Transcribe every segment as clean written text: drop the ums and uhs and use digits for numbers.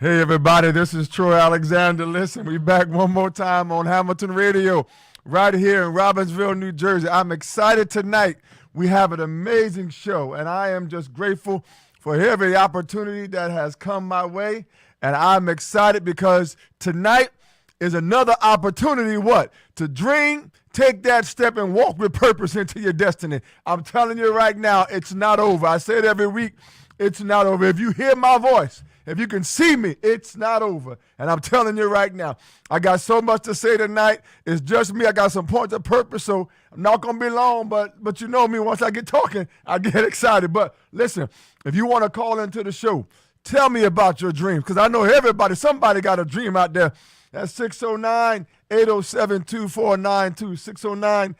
Hey everybody, this is Troy Alexander. Listen, we back one more time on Hamilton Radio, right here in Robbinsville, New Jersey. I'm excited tonight. We have an amazing show, and I am just grateful for every opportunity that has come my way. And I'm excited because tonight is another opportunity, what? To dream, take that step, and walk with purpose into your destiny. I'm telling you right now, it's not over. I say it every week, it's not over. If you hear my voice, if you can see me, it's not over. And I'm telling you right now, I got so much to say tonight. It's just me. I got some points of purpose, so I'm not going to be long, but you know me, once I get talking, I get excited. But listen, if you want to call into the show, tell me about your dreams, because I know everybody, somebody got a dream out there. That's 609-807-2492,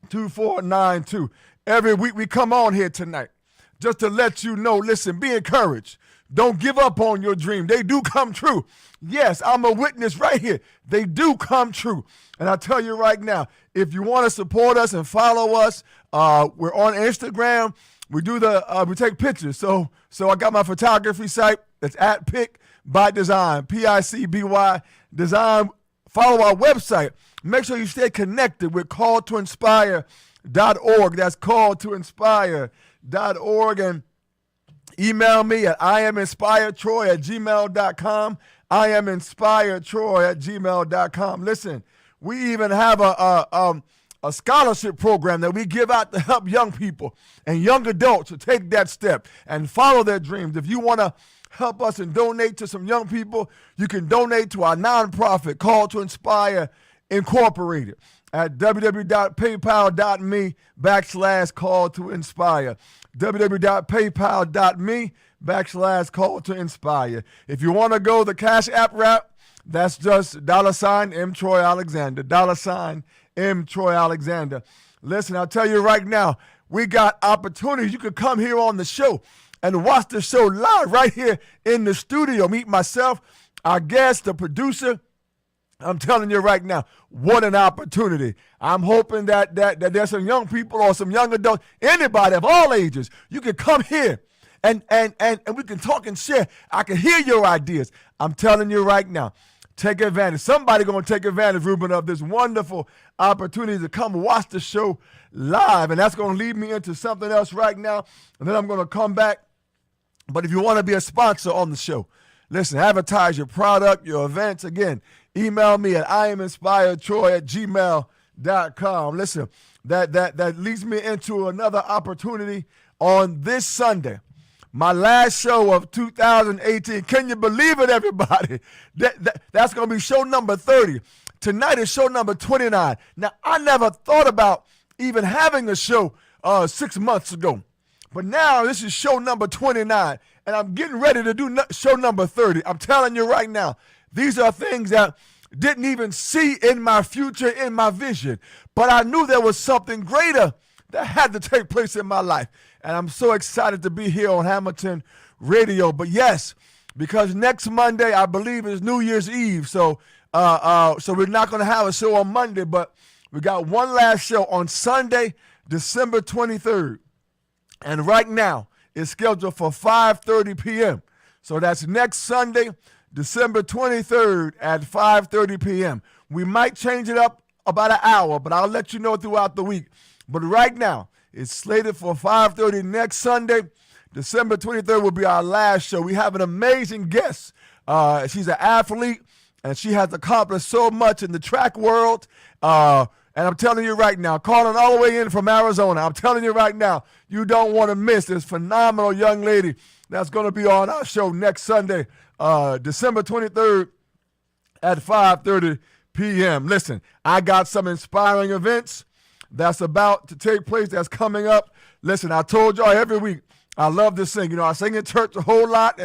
609-807-2492. Every week we come on here tonight just to let you know, listen, be encouraged. Don't give up on your dream. They do come true. Yes, I'm a witness right here. They do come true. And I tell you right now, if you want to support us and follow us, we're on Instagram. We do we take pictures. So I got my photography site. That's at Pick by Design, PICBY Design. Follow our website. Make sure you stay connected with calltoinspire.org. That's calltoinspire.org. And email me at iaminspiredtroy@gmail.com. iaminspiredtroy@gmail.com. Listen, we even have a scholarship program that we give out to help young people and young adults to take that step and follow their dreams. If you want to help us and donate to some young people, you can donate to our nonprofit, Call to Inspire Incorporated, at www.paypal.me/call to inspire. www.paypal.me/call to inspire. If you want to go the Cash App route, that's just $M Troy Alexander, $M Troy Alexander. Listen, I'll tell you right now, we got opportunities. You can come here on the show and watch the show live right here in the studio. Meet myself, our guest, the producer. I'm telling you right now, what an opportunity. I'm hoping that there's some young people or some young adults, anybody of all ages, you can come here and we can talk and share. I can hear your ideas. I'm telling you right now, take advantage. Somebody going to take advantage, Ruben, of this wonderful opportunity to come watch the show live. And that's going to lead me into something else right now. And then I'm going to come back. But if you want to be a sponsor on the show, listen, advertise your product, your events. Again, email me at iaminspiredtroy@gmail.com. Listen, that leads me into another opportunity on this Sunday, my last show of 2018. Can you believe it, everybody? That's going to be show number 30. Tonight is show number 29. Now, I never thought about even having a show 6 months ago. But now this is show number 29, and I'm getting ready to do show number 30. I'm telling you right now, these are things that didn't even see in my future, in my vision. But I knew there was something greater that had to take place in my life. And I'm so excited to be here on Hamilton Radio. But yes, because next Monday, I believe, is New Year's Eve. So we're not going to have a show on Monday, but we got one last show on Sunday, December 23rd. And right now, it's scheduled for 5:30 p.m. So that's next Sunday, December 23rd at 5:30 p.m. We might change it up about an hour, but I'll let you know throughout the week. But right now, it's slated for 5:30 next Sunday. December 23rd will be our last show. We have an amazing guest. She's an athlete, and she has accomplished so much in the track world. And I'm telling you right now, calling all the way in from Arizona, I'm telling you right now, you don't want to miss this phenomenal young lady that's going to be on our show next Sunday, December 23rd at 5:30 p.m. Listen, I got some inspiring events that's about to take place, that's coming up. Listen, I told y'all every week, I love to sing. You know, I sing in church a whole lot,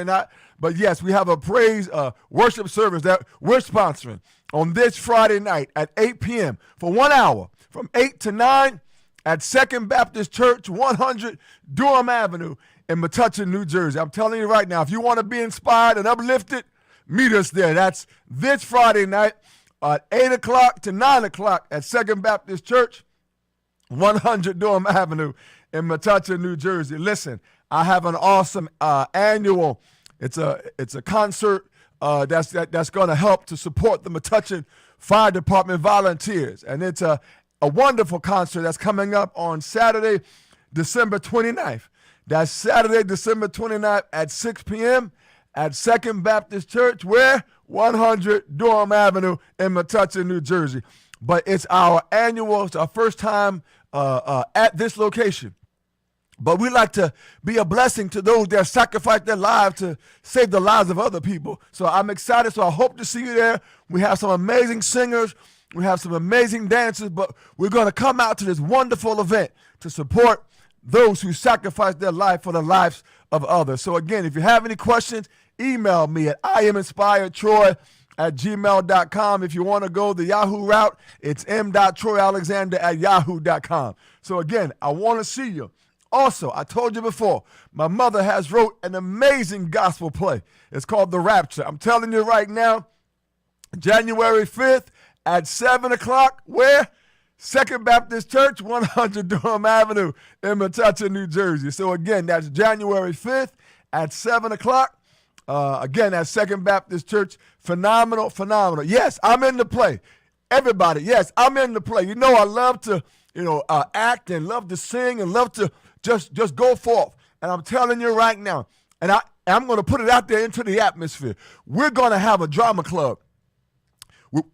but yes, we have a praise worship service that we're sponsoring on this Friday night at 8 p.m. for 1 hour, from 8 to 9 at Second Baptist Church, 100 Durham Avenue in Metuchen, New Jersey. I'm telling you right now, if you want to be inspired and uplifted, meet us there. That's this Friday night at 8 o'clock to 9 o'clock at Second Baptist Church, 100 Durham Avenue in Metuchen, New Jersey. Listen, I have an awesome annual It's a concert that's going to help to support the Metuchen Fire Department volunteers. And it's a wonderful concert that's coming up on Saturday, December 29th. That's Saturday, December 29th at 6 p.m. at Second Baptist Church, where 100 Durham Avenue in Metuchen, New Jersey. But it's our annual, it's our first time at this location. But we like to be a blessing to those that sacrifice their lives to save the lives of other people. So I'm excited. So I hope to see you there. We have some amazing singers. We have some amazing dancers. But we're going to come out to this wonderful event to support those who sacrifice their life for the lives of others. So again, if you have any questions, email me at iaminspiredtroy@gmail.com. If you want to go the Yahoo route, it's m.troyalexander@yahoo.com. So again, I want to see you. Also, I told you before, my mother has wrote an amazing gospel play. It's called The Rapture. I'm telling you right now, January 5th at 7 o'clock, where? Second Baptist Church, 100 Durham Avenue in Metuchen, New Jersey. So again, that's January 5th at 7 o'clock. Again, at Second Baptist Church. Phenomenal, phenomenal. Yes, I'm in the play. Everybody, yes, I'm in the play. You know I love to, act and love to sing and love to just go forth. And I'm telling you right now, and I'm going to put it out there into the atmosphere. We're going to have a drama club.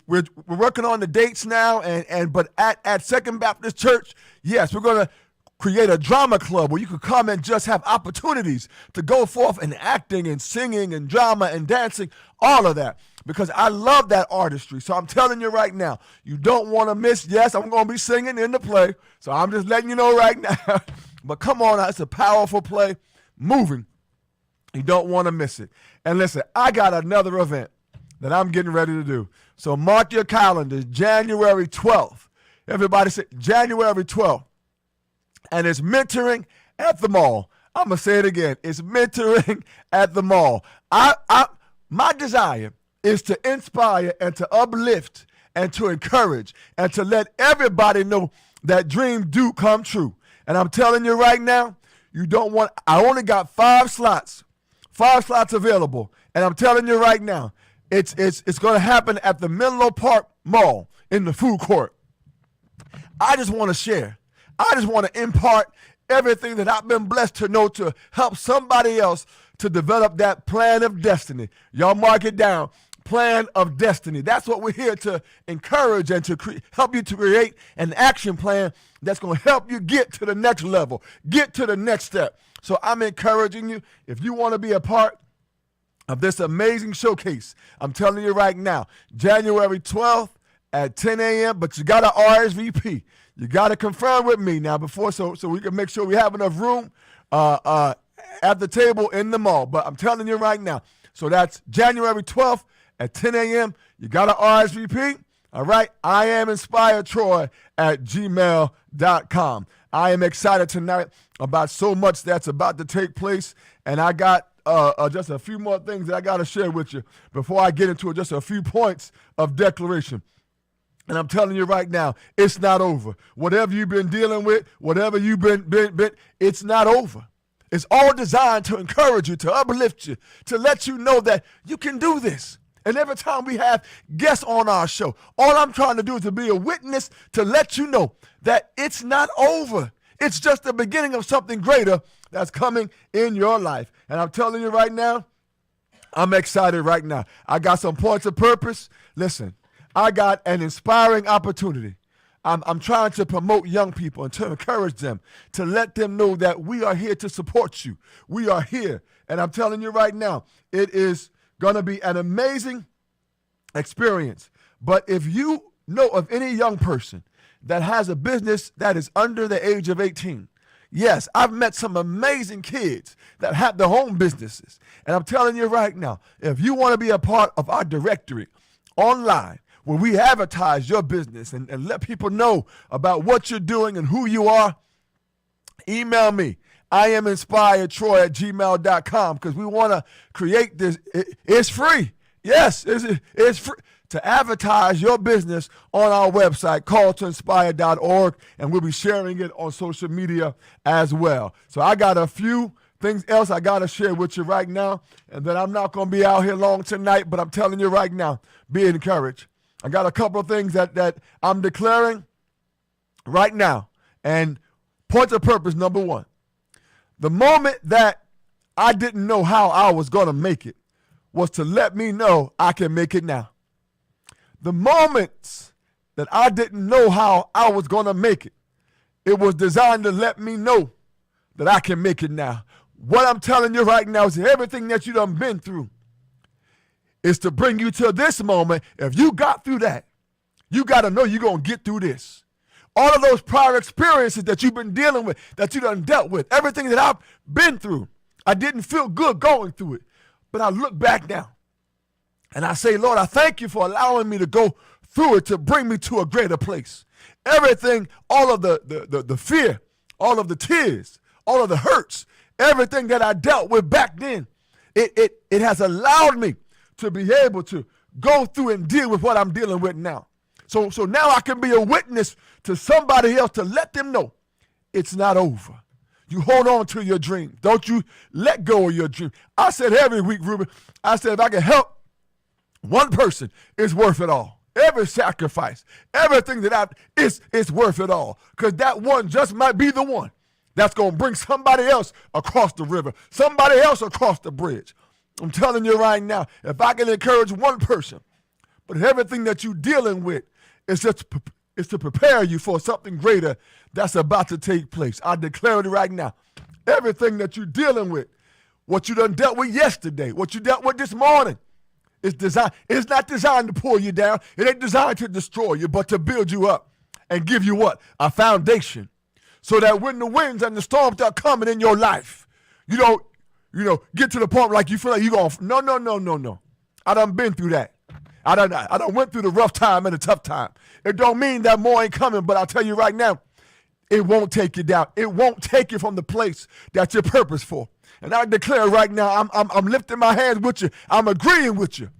We're working on the dates now, but at Second Baptist Church, yes, we're going to create a drama club where you can come and just have opportunities to go forth and acting and singing and drama and dancing, all of that, because I love that artistry. So I'm telling you right now, you don't want to miss. Yes, I'm going to be singing in the play, so I'm just letting you know right now. But come on, it's a powerful play, moving. You don't want to miss it. And listen, I got another event that I'm getting ready to do. So mark your calendars, January 12th. Everybody say January 12th. And it's mentoring at the mall. I'm going to say it again. It's mentoring at the mall. My desire is to inspire and to uplift and to encourage and to let everybody know that dreams do come true. And I'm telling you right now, I only got 5 slots available. And I'm telling you right now, it's going to happen at the Menlo Park Mall in the food court. I just want to share. I just want to impart everything that I've been blessed to know to help somebody else to develop that plan of destiny. Y'all mark it down. Plan of destiny. That's what we're here to encourage and to help you to create an action plan that's going to help you get to the next level, get to the next step. So I'm encouraging you, if you want to be a part of this amazing showcase, I'm telling you right now, January 12th at 10 a.m., but you got to RSVP. You got to confirm with me now before so we can make sure we have enough room at the table in the mall. But I'm telling you right now, so that's January 12th at 10 a.m. You got to RSVP. All right. iaminspiredtroy@gmail.com. I am excited tonight about so much that's about to take place. And I got just a few more things that I got to share with you before I get into it, just a few points of declaration. And I'm telling you right now, it's not over. Whatever you've been dealing with, whatever you've been, it's not over. It's all designed to encourage you, to uplift you, to let you know that you can do this. And every time we have guests on our show, all I'm trying to do is to be a witness to let you know that it's not over. It's just the beginning of something greater that's coming in your life. And I'm telling you right now, I'm excited right now. I got some points of purpose. Listen, I got an inspiring opportunity. I'm trying to promote young people and to encourage them, to let them know that we are here to support you. We are here. And I'm telling you right now, it is going to be an amazing experience. But if you know of any young person that has a business that is under the age of 18, yes, I've met some amazing kids that have their own businesses. And I'm telling you right now, if you want to be a part of our directory online, where we advertise your business and let people know about what you're doing and who you are, email me. iaminspiredtroy@gmail.com, because we want to create this. It's free. Yes, it's free to advertise your business on our website, calltoinspire.org, and we'll be sharing it on social media as well. So I got a few things else I got to share with you right now. And then I'm not going to be out here long tonight, but I'm telling you right now, be encouraged. I got a couple of things that I'm declaring right now. And point of purpose, number one. The moment that I didn't know how I was going to make it was to let me know I can make it now. The moments that I didn't know how I was going to make it was designed to let me know that I can make it now. What I'm telling you right now is everything that you done been through is to bring you to this moment. If you got through that, you got to know you're going to get through this. All of those prior experiences that you've been dealing with, that you done dealt with, everything that I've been through, I didn't feel good going through it. But I look back now and I say, Lord, I thank you for allowing me to go through it to bring me to a greater place. Everything, all of the fear, all of the tears, all of the hurts, everything that I dealt with back then, it has allowed me to be able to go through and deal with what I'm dealing with now. So now I can be a witness to somebody else to let them know it's not over. You hold on to your dream. Don't you let go of your dream. I said every week, Ruben, I said if I can help one person, it's worth it all. Every sacrifice, everything that it's worth it all. Because that one just might be the one that's going to bring somebody else across the river, somebody else across the bridge. I'm telling you right now, if I can encourage one person, but everything that you're dealing with is to prepare you for something greater that's about to take place. I declare it right now. Everything that you're dealing with, what you done dealt with yesterday, what you dealt with this morning, it's not designed to pull you down. It ain't designed to destroy you, but to build you up and give you what? A foundation. So that when the winds and the storms are coming in your life, you don't, get to the point like you feel like you're going, no. I done been through that. I done went through the rough time and the tough time. It don't mean that more ain't coming, but I'll tell you right now, it won't take you down. It won't take you from the place that you're purposed for. And I declare right now, I'm lifting my hands with you. I'm agreeing with you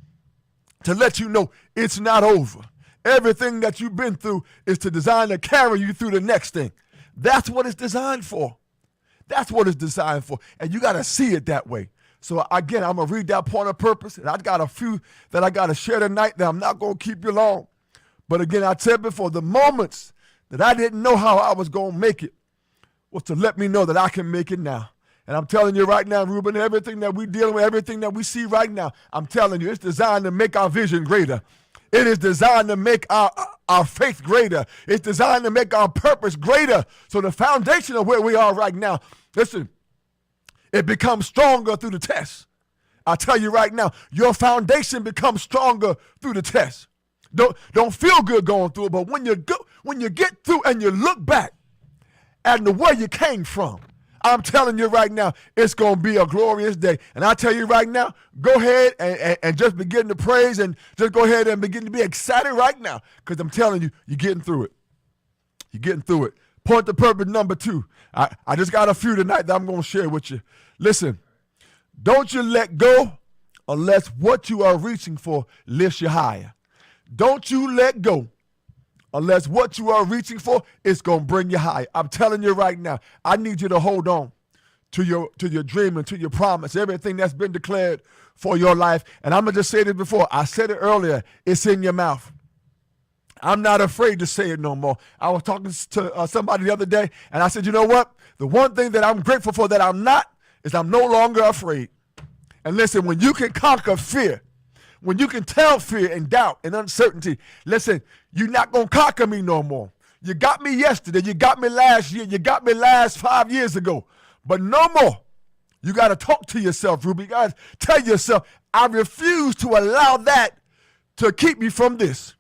to let you know it's not over. Everything that you've been through is to design to carry you through the next thing. That's what it's designed for. That's what it's designed for. And you got to see it that way. So again, I'm going to read that point of purpose. And I've got a few that I got to share tonight that I'm not going to keep you long. But again, I said before, the moments that I didn't know how I was going to make it was to let me know that I can make it now. And I'm telling you right now, Ruben, everything that we're dealing with, everything that we see right now, I'm telling you, it's designed to make our vision greater. It is designed to make our faith greater. It's designed to make our purpose greater. So the foundation of where we are right now, listen, it becomes stronger through the test. I tell you right now, your foundation becomes stronger through the test. Don't feel good going through it, but when you get through and you look back at the way you came from, I'm telling you right now, it's going to be a glorious day. And I tell you right now, go ahead and just begin to praise and just go ahead and begin to be excited right now because I'm telling you, you're getting through it. You're getting through it. Point to purpose number 2. I just got a few tonight that I'm going to share with you. Listen, don't you let go unless what you are reaching for lifts you higher. Don't you let go unless what you are reaching for is going to bring you high. I'm telling you right now, I need you to hold on to your dream and to your promise, everything that's been declared for your life. And I'm going to just say this before. I said it earlier. It's in your mouth. I'm not afraid to say it no more. I was talking to somebody the other day, and I said, you know what? The one thing that I'm grateful for that I'm not is I'm no longer afraid. And listen, when you can conquer fear, when you can tell fear and doubt and uncertainty, listen, you're not going to conquer me no more. You got me yesterday. You got me last year. You got me last 5 years ago. But no more. You got to talk to yourself, Ruby. You got to tell yourself, I refuse to allow that to keep me from this.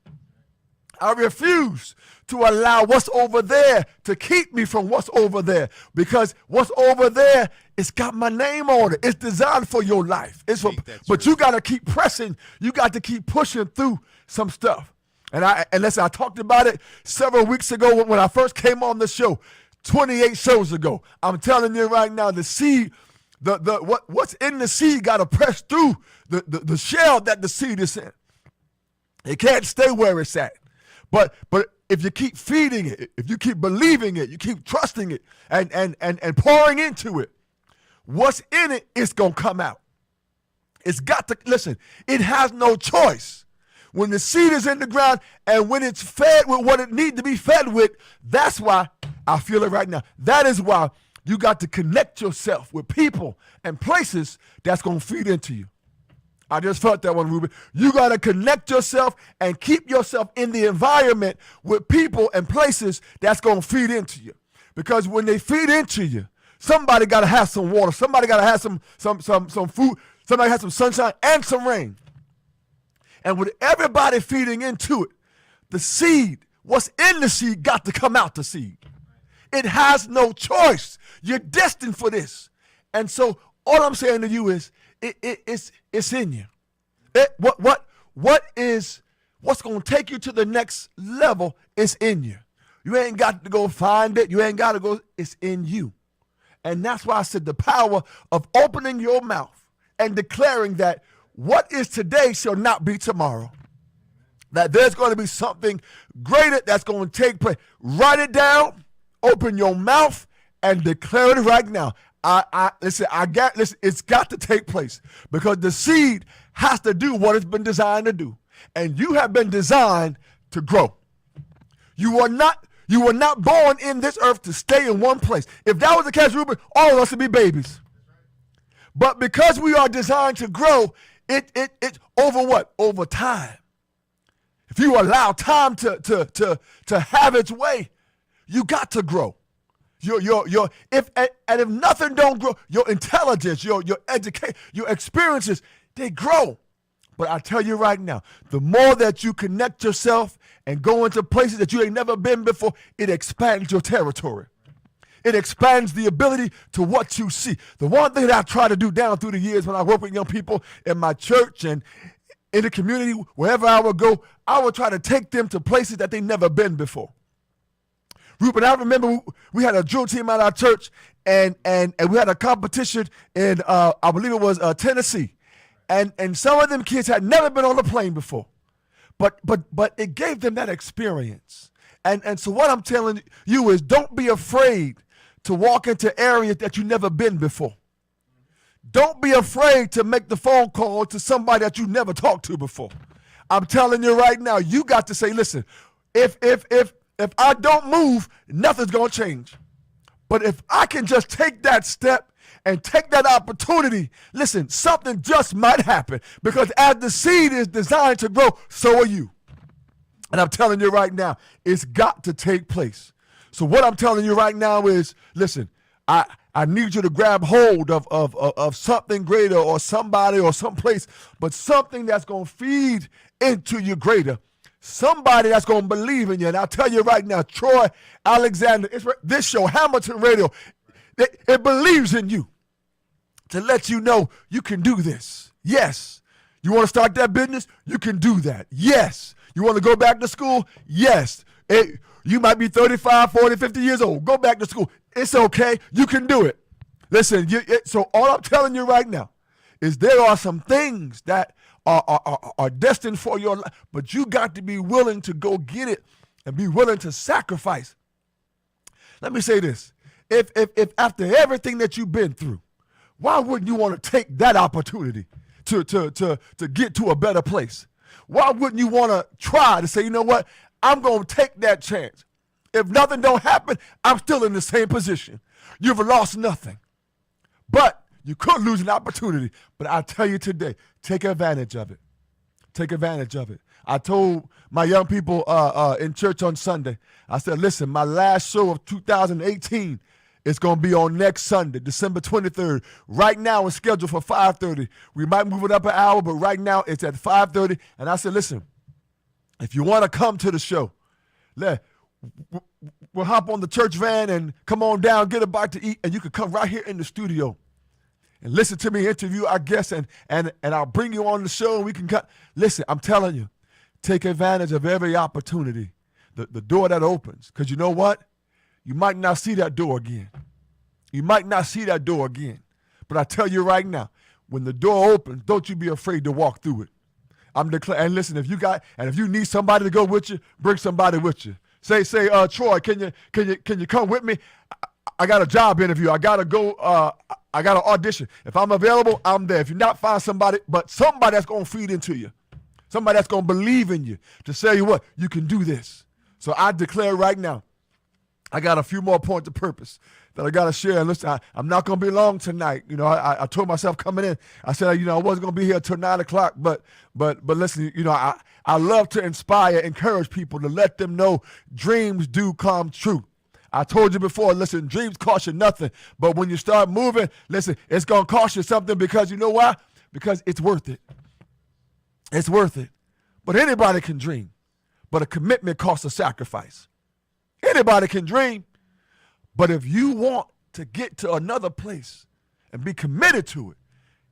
I refuse to allow what's over there to keep me from what's over there. Because what's over there, it's got my name on it. It's designed for your life. But you got to keep pressing. You got to keep pushing through some stuff. And listen, I talked about it several weeks ago when I first came on the show, 28 shows ago. I'm telling you right now, the seed, what's in the seed got to press through the shell that the seed is in. It can't stay where it's at. But if you keep feeding it, if you keep believing it, you keep trusting it and pouring into it, what's in it is going to come out. It's got to, listen, it has no choice. When the seed is in the ground and when it's fed with what it needs to be fed with, that's why I feel it right now. That is why you got to connect yourself with people and places that's going to feed into you. I just felt that one, Ruben. You got to connect yourself and keep yourself in the environment with people and places that's going to feed into you. Because when they feed into you, somebody got to have some water. Somebody got to have some food. Somebody has some sunshine and some rain. And with everybody feeding into it, the seed, what's in the seed got to come out the seed. It has no choice. You're destined for this. And so all I'm saying to you is it's in you. What's going to take you to the next level is in you. You ain't got to go find it. You ain't got to go. It's in you. And that's why I said the power of opening your mouth and declaring that what is today shall not be tomorrow. That there's going to be something greater that's going to take place. Write it down, open your mouth, and declare it right now. Listen, it's got to take place because the seed has to do what it's been designed to do. And you have been designed to grow. You were not born in this earth to stay in one place. If that was the case, Ruben, all of us would be babies. But because we are designed to grow, it over what? Over time. If you allow time to have its way, you got to grow. If nothing don't grow, your intelligence, your education, your experiences, they grow. But I tell you right now, the more that you connect yourself and go into places that you ain't never been before, it expands your territory. It expands the ability to what you see. The one thing that I try to do down through the years when I work with young people in my church and in the community, wherever I would go, I would try to take them to places that they've never been before. Ruben, I remember we had a drill team at our church, and we had a competition in, I believe it was Tennessee. And some of them kids had never been on a plane before. But it gave them that experience. And so what I'm telling you is don't be afraid to walk into areas that you've never been before. Don't be afraid to make the phone call to somebody that you never talked to before. I'm telling you right now, you got to say, listen, if I don't move, nothing's going to change. But if I can just take that step and take that opportunity, listen, something just might happen. Because as the seed is designed to grow, so are you. And I'm telling you right now, it's got to take place. So what I'm telling you right now is, listen, I need you to grab hold of something greater or somebody or someplace, but something that's going to feed into you greater. Somebody that's going to believe in you. And I'll tell you right now, Troy Alexander, this show, Hamilton Radio, it believes in you to let you know you can do this. Yes. You want to start that business? You can do that. Yes. You want to go back to school? Yes. You might be 35, 40, 50 years old. Go back to school. It's okay. You can do it. Listen, so all I'm telling you right now is there are some things that are destined for your life, but you got to be willing to go get it and be willing to sacrifice. Let me say this. If after everything that you've been through, why wouldn't you want to take that opportunity to get to a better place? Why wouldn't you want to try to say, you know what, I'm going to take that chance. If nothing don't happen, I'm still in the same position. You've lost nothing. But you could lose an opportunity. But I tell you today, take advantage of it. Take advantage of it. I told my young people in church on Sunday, I said, listen, my last show of 2018 is going to be on next Sunday, December 23rd. Right now it's scheduled for 5:30. We might move it up an hour, but right now it's at 5:30. And I said, listen, if you want to come to the show, we'll hop on the church van and come on down, get a bite to eat, and you can come right here in the studio and listen to me interview our guests, and I'll bring you on the show and we can cut. Listen, I'm telling you, take advantage of every opportunity, the door that opens. Because you know what? You might not see that door again. You might not see that door again. But I tell you right now, when the door opens, don't you be afraid to walk through it. I'm declaring, and listen, if you need somebody to go with you, bring somebody with you. Say, Troy, can you come with me? I got a job interview. I got to go. I got to audition. If I'm available, I'm there. If you're not, find somebody, but somebody that's going to feed into you. Somebody that's going to believe in you to say what, you can do this. So I declare right now, I got a few more points of purpose that I got to share. And listen, I'm not going to be long tonight. You know, I told myself coming in, I said, you know, I wasn't going to be here till 9 o'clock, but listen, you know, I love to inspire, encourage people to let them know dreams do come true. I told you before, listen, dreams cost you nothing, but when you start moving, listen, it's going to cost you something because you know why? Because it's worth it. It's worth it. But anybody can dream, but a commitment costs a sacrifice. Anybody can dream, but if you want to get to another place and be committed to it,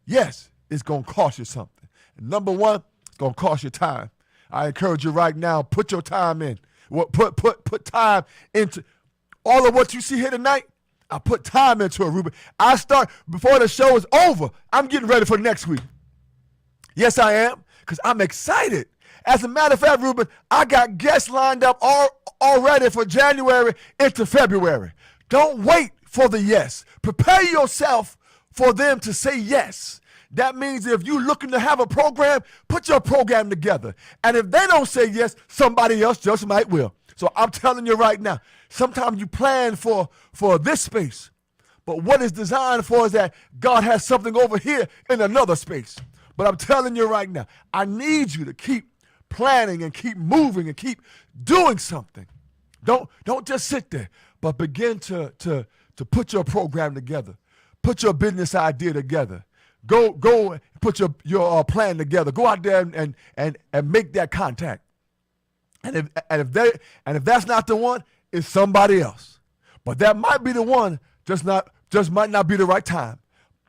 yes, it's going to cost you something. And number one, it's going to cost you time. I encourage you right now, put your time in. Put time into all of what you see here tonight. I put time into it, Ruben. I start, before the show is over, I'm getting ready for next week. Yes, I am, because I'm excited. As a matter of fact, Ruben, I got guests lined up already for January into February. Don't wait for the yes. Prepare yourself for them to say yes. That means if you're looking to have a program, put your program together. And if they don't say yes, somebody else just might will. So I'm telling you right now, sometimes you plan for this space, but what it's designed for is that God has something over here in another space. But I'm telling you right now, I need you to keep planning and keep moving and keep doing something. Don't just sit there, but begin to put your program together. Put your business idea together. Go put your plan together. Go out there and make that contact. And if that's not the one, it's somebody else. But that might be the one, just might not be the right time.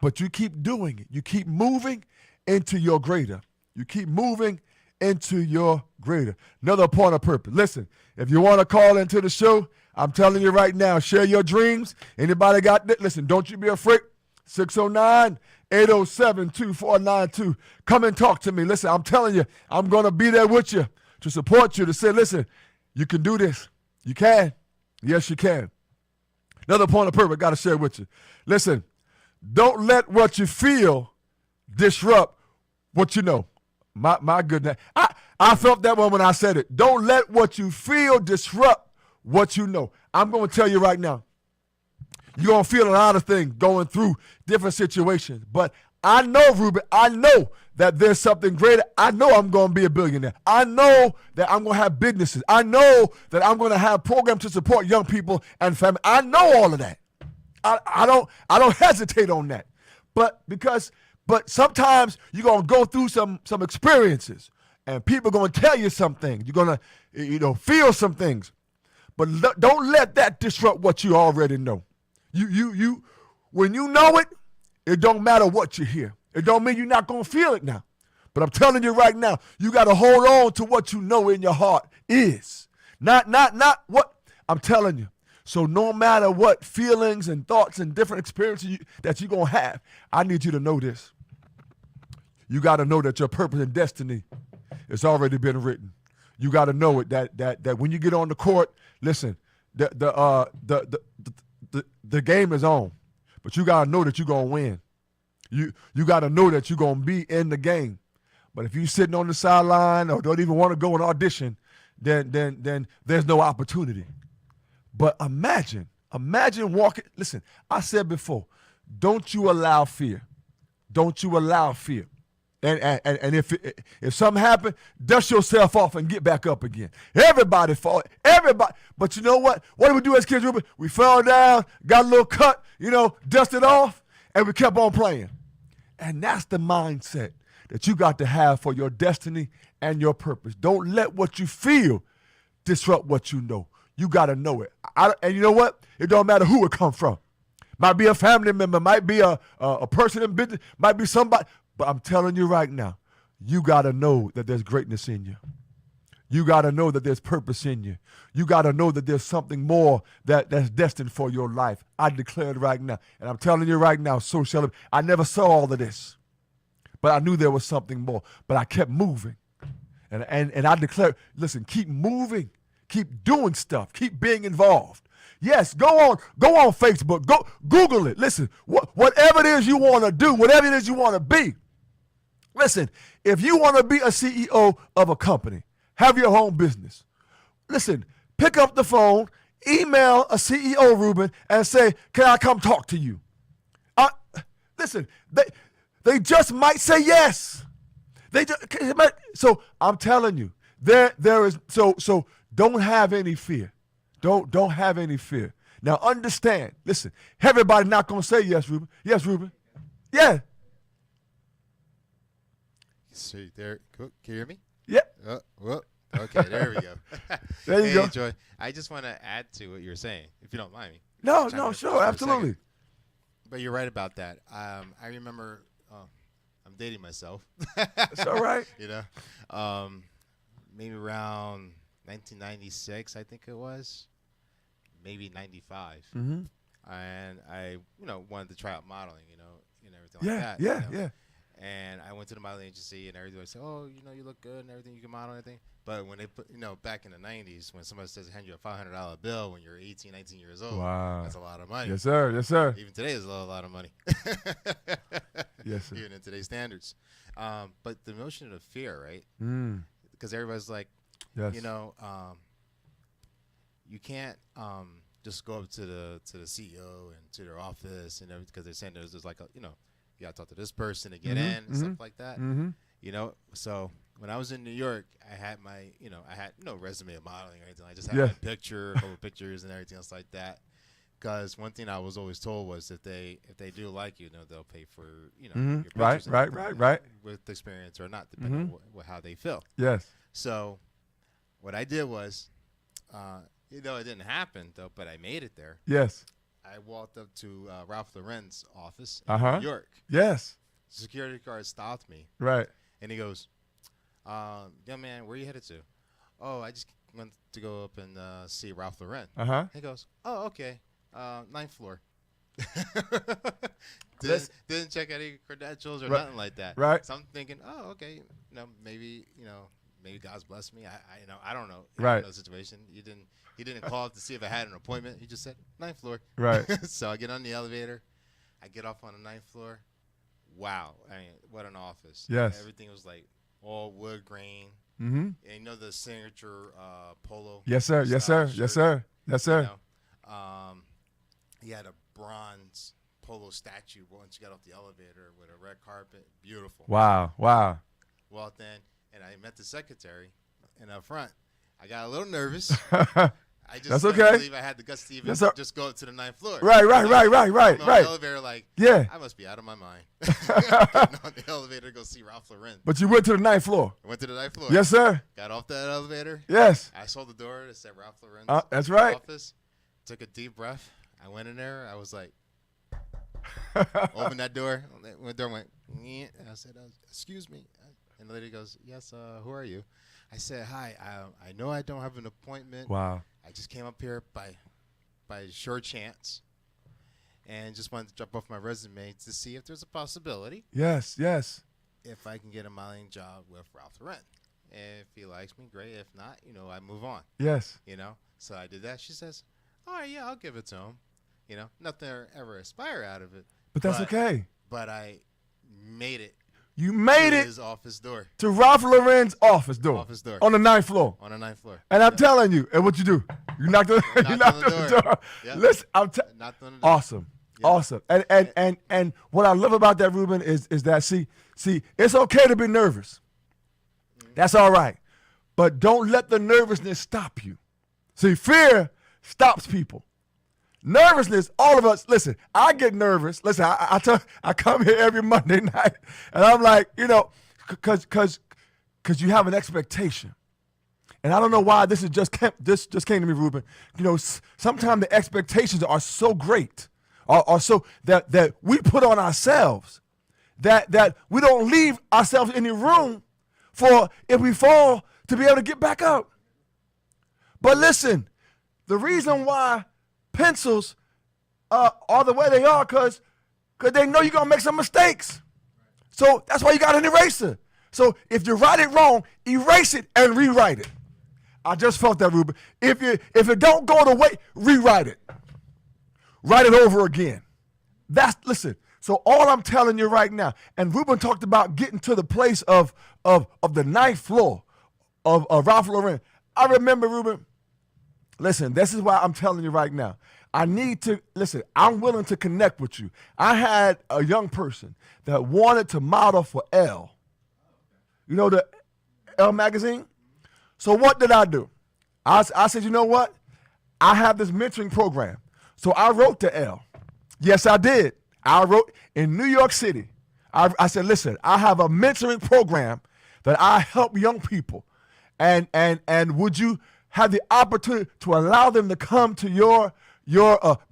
But you keep doing it. You keep moving into your greater. You keep moving into your greater. Another point of purpose. Listen, if you want to call into the show, I'm telling you right now, share your dreams. Anybody got that? Listen, don't you be afraid. 609-807-2492. Come and talk to me. Listen, I'm telling you, I'm going to be there with you to support you, to say, listen, you can do this. You can. Yes, you can. Another point of purpose I got to share with you. Listen, don't let what you feel disrupt what you know. My goodness. I felt that one when I said it. Don't let what you feel disrupt what you know. I'm going to tell you right now, you're going to feel a lot of things going through different situations. But I know, Ruben, I know that there's something greater. I know I'm going to be a billionaire. I know that I'm going to have businesses. I know that I'm going to have programs to support young people and family. I know all of that. I don't hesitate on that. But sometimes you're going to go through some experiences and people are going to tell you some things. You're going to feel some things. But don't let that disrupt what you already know. You when you know it, it don't matter what you hear. It don't mean you're not going to feel it now. But I'm telling you right now, you got to hold on to what you know in your heart is. Not what I'm telling you. So no matter what feelings and thoughts and different experiences that you're going to have, I need you to know this. You got to know that your purpose and destiny has already been written. You got to know it that when you get on the court, listen, the game is on, but you got to know that you're going to win. You got to know that you're going to be in the game. But if you're sitting on the sideline or don't even want to go and audition, then there's no opportunity. But imagine walking. Listen, I said before, don't you allow fear. Don't you allow fear. And if something happened, dust yourself off and get back up again. Everybody fall. Everybody. But you know what? What did we do as kids, Ruben? We fell down, got a little cut, dusted off, and we kept on playing. And that's the mindset that you got to have for your destiny and your purpose. Don't let what you feel disrupt what you know. You got to know it. And you know what? It don't matter who it come from. Might be a family member, might be a person in business, might be somebody. But I'm telling you right now, you got to know that there's greatness in you. You got to know that there's purpose in you. You got to know that there's something more that's destined for your life. I declare it right now. And I'm telling you right now, so shall it. I never saw all of this, but I knew there was something more. But I kept moving. And I declare, listen, keep moving. Keep doing stuff. Keep being involved. Yes, go on Facebook. Go Google it. Listen, whatever it is you want to do, whatever it is you want to be. Listen, if you want to be a CEO of a company, have your own business. Listen, pick up the phone, email a CEO, Ruben, and say, can I come talk to you? Listen, they just might say yes. So I'm telling you, there is so don't have any fear. Don't have any fear. Now understand, listen, everybody not gonna say yes, Ruben. Yes, Ruben. Yeah. See there, can you hear me? Yeah. Well, okay, there we go. There you go. Joy, I just want to add to what you're saying, if you don't mind me. No, Chime in sure, for a absolutely. second. But you're right about that. I remember, I'm dating myself. It's all right. You know, maybe around 1996, I think it was, maybe 95. Mm-hmm. And I, wanted to try out modeling, and everything like that. Yeah. And I went to the modeling agency and everything. I said, oh, you look good and everything. You can model and everything. But when they put, back in the 90s, when somebody says hand you a $500 bill when you're 18, 19 years old, wow, that's a lot of money. Yes, sir. Yes, sir. Even today is a lot of money. Yes, sir. Even in today's standards. But the notion of fear, right? Mm. Because everybody's like, Yes. You can't just go up to the CEO and to their office and everything because they're saying there's like you got to talk to this person to get in and stuff like that. Mm-hmm. So when I was in New York, I had my, I had no resume of modeling or anything. I just had Yes. my picture, a couple pictures and everything else like that. Because one thing I was always told was if they do like you, they'll pay for, your pictures Right, and right, everything, right. with experience or not, depending on how they feel. Yes. So what I did was, it didn't happen, though, but I made it there. Yes. I walked up to Ralph Lauren's office Uh-huh. in New York. Yes. Security guard stopped me, Right. and he goes, young man, where are you headed to? Oh, I just went to go up and see Ralph Lauren. Uh-huh. He goes, oh, okay, 9th floor. Let's- didn't check any credentials or Right. nothing like that. Right. So I'm thinking, oh, okay, maybe God's blessed me. I don't know. Right. I don't know the situation. He didn't call up to see if I had an appointment. He just said 9th floor. Right. So I get on the elevator. I get off on the 9th floor. Wow. I mean, what an office. Yes. Everything was like all wood grain. Mm-hmm. And the signature polo. Yes, sir. Yes, sir. style Yes, shirt, sir. Yes, sir. He had a bronze polo statue once you got off the elevator with a red carpet. Beautiful. Wow. Wow. Walked in, and I met the secretary. And up front, I got a little nervous. I just That's couldn't okay. believe I had the guts to even Yes, sir. just go up to the 9th floor. Right. I'm on the elevator like, Yeah. I must be out of my mind. Getting on the elevator to go see Ralph Lauren. But you went to the 9th floor. I went to the 9th floor. Yes, sir. Got off that elevator. Yes. I saw the door that said Ralph Lauren's That's right. office. Took a deep breath. I went in there. I was like, opened that door. The door went, "Nyeh." And I said, excuse me. And the lady goes, yes, who are you? I said, hi, I know I don't have an appointment. Wow. I just came up here by sure chance and just wanted to drop off my resume to see if there's a possibility Yes. Yes. if I can get a modeling job with Ralph Lauren. If he likes me, great. If not, I move on. Yes. So I did that. She says, all right, yeah, I'll give it to him. Nothing ever aspire out of it. But that's okay. But I made it You made to it his office door. to Ralph Lauren's office door. Office door. On the 9th floor. On the 9th floor. And I'm telling you, and what you do? You knocked on, you knocked on the door. Yep. Listen, Knocked on the door. awesome. Yeah. Awesome. And what I love about that, Ruben, is that see, it's okay to be nervous. That's all right. But don't let the nervousness stop you. See, fear stops people. Nervousness, all of us, listen, I get nervous. Listen, I come here every Monday night, and I'm like, because you have an expectation. And I don't know why this just came to me, Ruben. Sometimes the expectations are so great, are so that we put on ourselves, that we don't leave ourselves any room for, if we fall, to be able to get back up. But listen, the reason why pencils are the way they are because they know you're going to make some mistakes. So that's why you got an eraser. So if you write it wrong, erase it and rewrite it. I just felt that, Ruben. If it don't go the way, rewrite it. Write it over again. Listen. So all I'm telling you right now, and Ruben talked about getting to the place of the ninth floor of Ralph Lauren. I remember, Ruben, listen, this is why I'm telling you right now. I'm willing to connect with you. I had a young person that wanted to model for Elle. You know the Elle magazine? So what did I do? I said, you know what? I have this mentoring program. So I wrote to Elle. Yes, I did. I wrote in New York City. I said, listen, I have a mentoring program that I help young people. And would you have the opportunity to allow them to come to your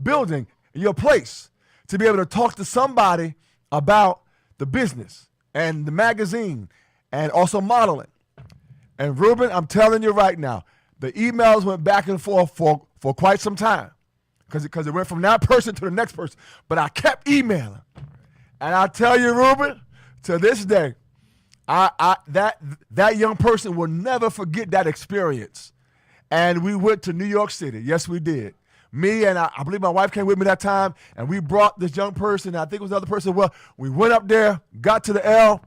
building, your place, to be able to talk to somebody about the business and the magazine and also modeling? And Ruben, I'm telling you right now, the emails went back and forth for quite some time because it went from that person to the next person. But I kept emailing. And I tell you, Ruben, to this day, that young person will never forget that experience. And we went to New York City. Yes, we did. Me and I believe my wife came with me that time, and we brought this young person, I think it was the other person. Well, we went up there, got to the Elle,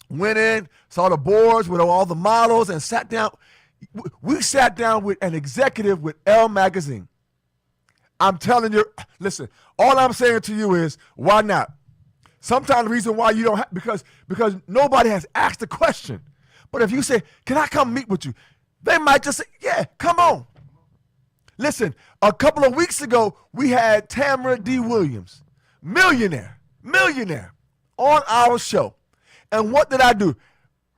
went in, saw the boards with all the models, and sat down. We sat down with an executive with Elle magazine. I'm telling you, listen, all I'm saying to you is, why not? Sometimes the reason why you don't have, because nobody has asked the question. But if you say, can I come meet with you? They might just say, yeah, come on. Listen, a couple of weeks ago, we had Tamara D. Williams, millionaire, on our show. And what did I do?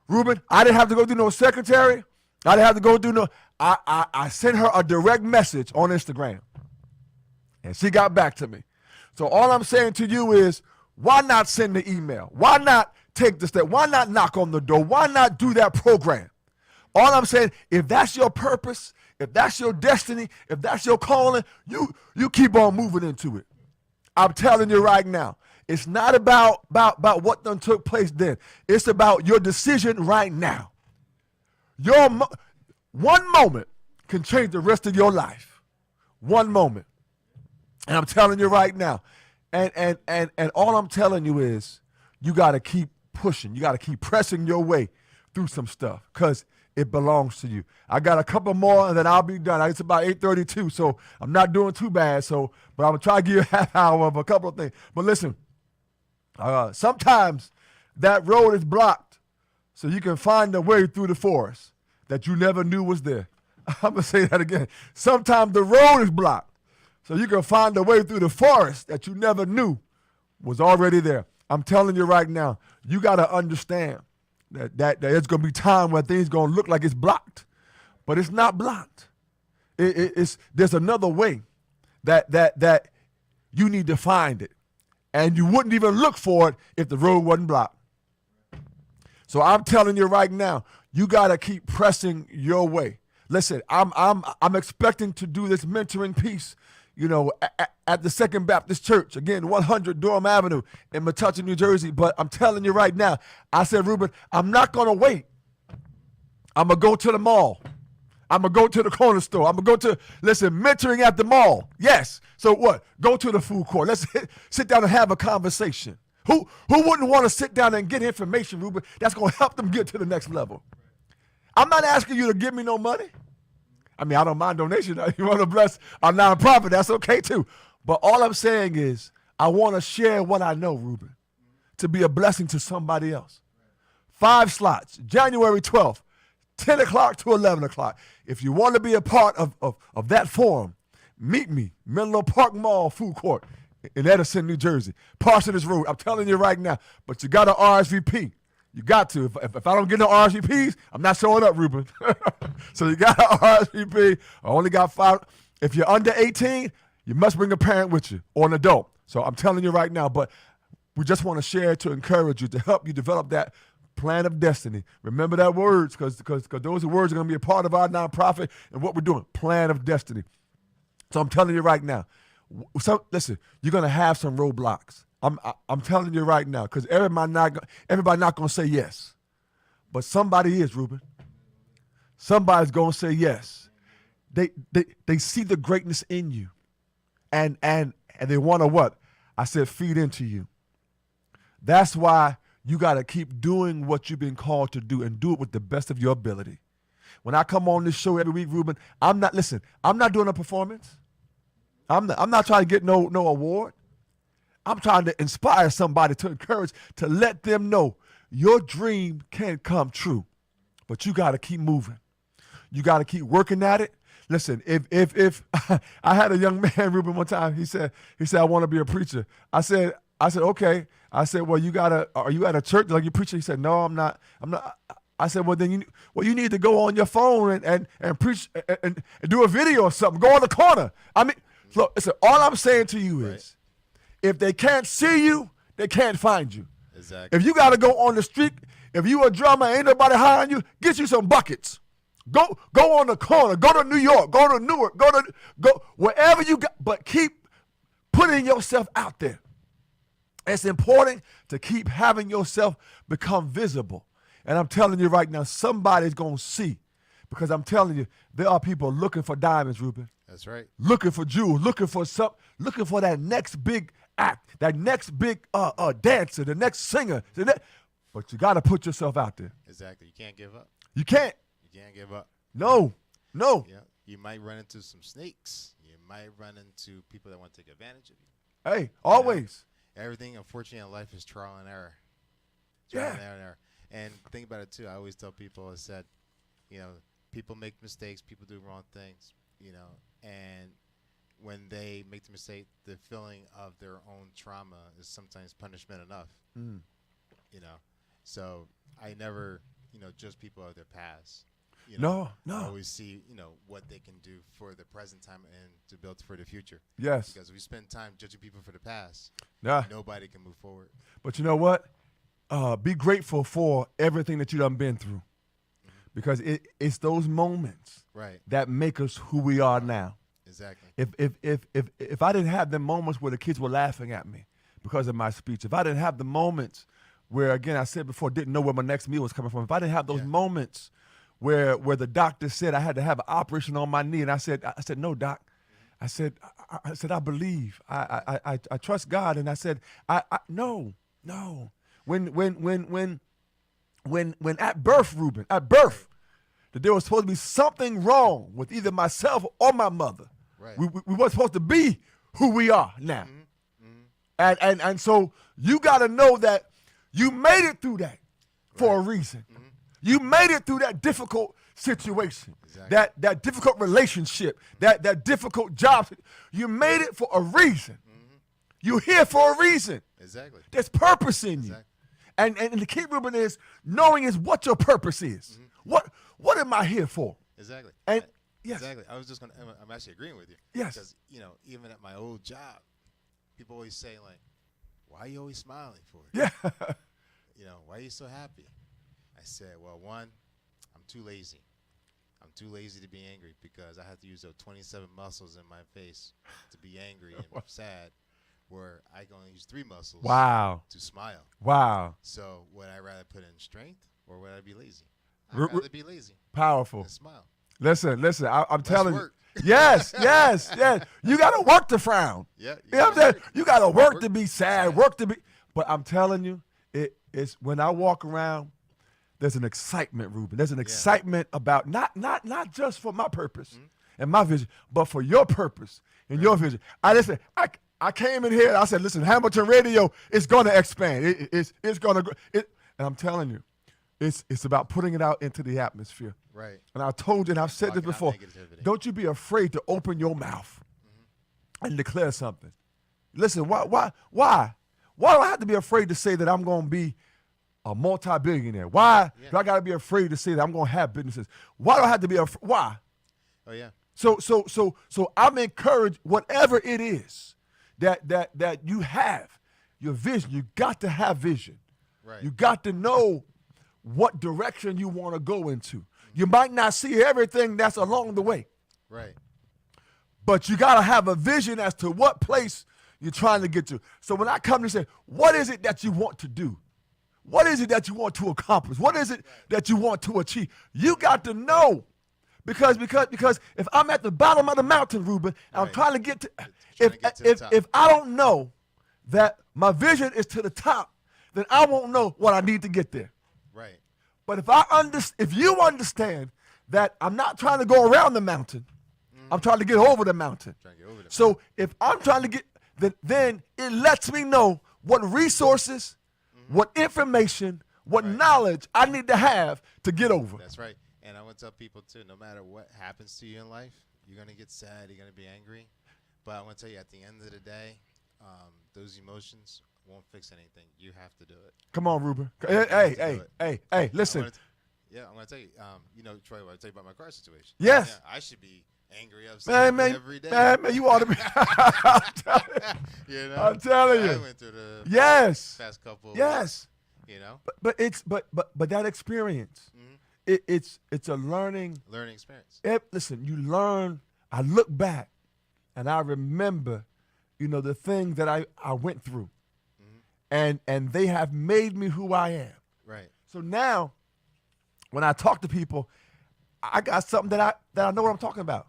Ruben, I didn't have to go do no secretary. I didn't have to go do no, I sent her a direct message on Instagram. And she got back to me. So all I'm saying to you is, why not send the email? Why not take the step? Why not knock on the door? Why not do that program? All I'm saying, if that's your purpose, if that's your destiny, if that's your calling, you keep on moving into it. I'm telling you right now, it's not about what done took place then. It's about your decision right now. One moment can change the rest of your life. One moment. And I'm telling you right now, and all I'm telling you is you got to keep pushing. You got to keep pressing your way through some stuff because it belongs to you. I got a couple more and then I'll be done. It's about 8:32, so I'm not doing too bad. But I'm going to try to give you a half hour of a couple of things. But listen, sometimes that road is blocked so you can find a way through the forest that you never knew was there. I'm going to say that again. Sometimes the road is blocked so you can find a way through the forest that you never knew was already there. I'm telling you right now, you got to understand that there's going to be time where things going to look like it's blocked, but it's not blocked. There's another way that you need to find it, and you wouldn't even look for it if the road wasn't blocked. So I'm telling you right now, you got to keep pressing your way. Listen, I'm expecting to do this mentoring piece, at the Second Baptist Church, again, 100 Durham Avenue in Metuchen, New Jersey. But I'm telling you right now, I said, Ruben, I'm not going to wait. I'm going to go to the mall. I'm going to go to the corner store. I'm going to go mentoring at the mall. Yes. So what? Go to the food court. Let's sit down and have a conversation. Who wouldn't want to sit down and get information, Ruben, that's going to help them get to the next level? I'm not asking you to give me no money. I mean, I don't mind donation. You want to bless a nonprofit, that's okay too. But all I'm saying is I want to share what I know, Ruben, to be a blessing to somebody else. 5 slots, January 12th, 10 o'clock to 11 o'clock. If you want to be a part of that forum, meet me, Menlo Park Mall Food Court in Edison, New Jersey, Parsonage Road. I'm telling you right now, but you got to RSVP. You got to. If I don't get no RSVPs, I'm not showing up, Ruben. So you got to RSVP. I only got 5. If you're under 18, you must bring a parent with you or an adult. So I'm telling you right now, but we just want to share to encourage you, to help you develop that plan of destiny. Remember that words, because those words are going to be a part of our nonprofit and what we're doing, plan of destiny. So I'm telling you right now, listen, you're going to have some roadblocks. I'm telling you right now, because everybody not going to say yes. But somebody is, Ruben. Somebody's going to say yes. They see the greatness in you. And they want to what? I said feed into you. That's why you got to keep doing what you've been called to do and do it with the best of your ability. When I come on this show every week, Ruben, I'm not doing a performance. I'm not trying to get no award. I'm trying to inspire somebody, to encourage, to let them know your dream can come true. But you got to keep moving. You got to keep working at it. Listen, if I had a young man, Ruben, one time, he said, I want to be a preacher. I said, okay. I said, well, are you at a church like you preaching? He said, no, I'm not. I said, well, then you need to go on your phone and preach and do a video or something. Go on the corner. I mean, look, listen, all I'm saying to you is, if they can't see you, they can't find you. Exactly. If you got to go on the street, if you a drummer, ain't nobody hiring you, get you some buckets. Go on the corner. Go to New York. Go to Newark. Go wherever you got. But keep putting yourself out there. It's important to keep having yourself become visible. And I'm telling you right now, somebody's going to see. Because I'm telling you, there are people looking for diamonds, Ruben. That's right. Looking for jewels. Looking for that next big act, that next big dancer, the next singer. But you got to put yourself out there. Exactly. You can't give up. You can't. You can't give up. No. Yeah. You might run into some snakes. You might run into people that want to take advantage of you. Hey, always. Everything, unfortunately, in life is trial and error. Yeah. And error. And think about it, too. I always tell people, I said, people make mistakes. People do wrong things, and when they make the mistake, the feeling of their own trauma is sometimes punishment enough. So I never, judge people of their past. No. I always see, what they can do for the present time and to build for the future. Yes. Because if we spend time judging people for the past, yeah, nobody can move forward. But you know what? Be grateful for everything that you done been through. Because it's those moments that make us who we are now. Exactly. If I didn't have the moments where the kids were laughing at me because of my speech, if I didn't have the moments where, again, I said before, didn't know where my next meal was coming from, if I didn't have those moments where the doctor said I had to have an operation on my knee, and I said, no, doc. I said, I believe. I trust God. And I said, no. When at birth, Ruben, that there was supposed to be something wrong with either myself or my mother. Right. We weren't supposed to be who we are now. And so you got to know that you made it through that for a reason. You made it through that difficult situation, that difficult relationship, that difficult job. You made it for a reason. You're here for a reason. Exactly. There's purpose in you. And the key, Ruben, is knowing is what your purpose is. What am I here for? Exactly. And yes. Exactly. I'm actually agreeing with you. Yes. Because, even at my old job, people always say, like, why are you always smiling for it? Yeah. Why are you so happy? I said, well, one, I'm too lazy. I'm too lazy to be angry because I have to use those 27 muscles in my face to be angry and sad, where I can only use 3 muscles to smile. Wow. So would I rather put in strength or would I be lazy? I'd rather be lazy. Powerful. And smile. Listen, I'm telling work. you. Yes. You got to work to frown. Yeah. You know what I'm saying? You got to work to be sad, work to be. But I'm telling you, it's when I walk around, there's an excitement, Ruben. There's an excitement about not just for my purpose and my vision, but for your purpose and your vision. I came in here and I said, listen, Hamilton Radio is going to expand. It's going to grow. And I'm telling you, it's about putting it out into the atmosphere. Right. And I told you, and I've said this before, don't you be afraid to open your mouth and declare something. Listen, why do I have to be afraid to say that I'm going to be a multi-billionaire? Why do I got to be afraid to say that I'm going to have businesses? Why do I have to be afraid? Why? Oh, yeah. So I'm encouraged, whatever it is that you have, your vision, you got to have vision. Right. You got to know what direction you want to go into. You might not see everything that's along the way. Right. But you got to have a vision as to what place you're trying to get to. So when I come to say, what is it that you want to do? What is it that you want to accomplish? What is it that you want to achieve? You got to know Because if I'm at the bottom of the mountain, Ruben, and I'm Right. trying to get to, Trying if to get to the top. if I don't know that my vision is to the top, then I won't know what I need to get there. Right. But if you understand that I'm not trying to go around the mountain, I'm trying to get over the mountain. Trying to get over the So if I'm trying to get, then it lets me know what resources, what information, what Right. knowledge I need to have to get over. That's right. And I want to tell people too, no matter what happens to you in life, you're gonna get sad, you're gonna be angry. But I want to tell you, at the end of the day, those emotions won't fix anything. You have to do it. Come on, Ruben. You have to do it. Hey, listen. I'm gonna tell you. Troy, I want to tell you about my car situation. Yes. Yeah, I should be angry, upset Man, every day. man, you ought to be. You know? I'm telling I you. went through the Yes. past couple. Yes. You know, But that experience, Mhm. it's a learning. learning experience. Listen, you learn. I look back, and I remember, the things that I went through, and they have made me who I am. Right. So now, when I talk to people, I got something that I know what I'm talking about.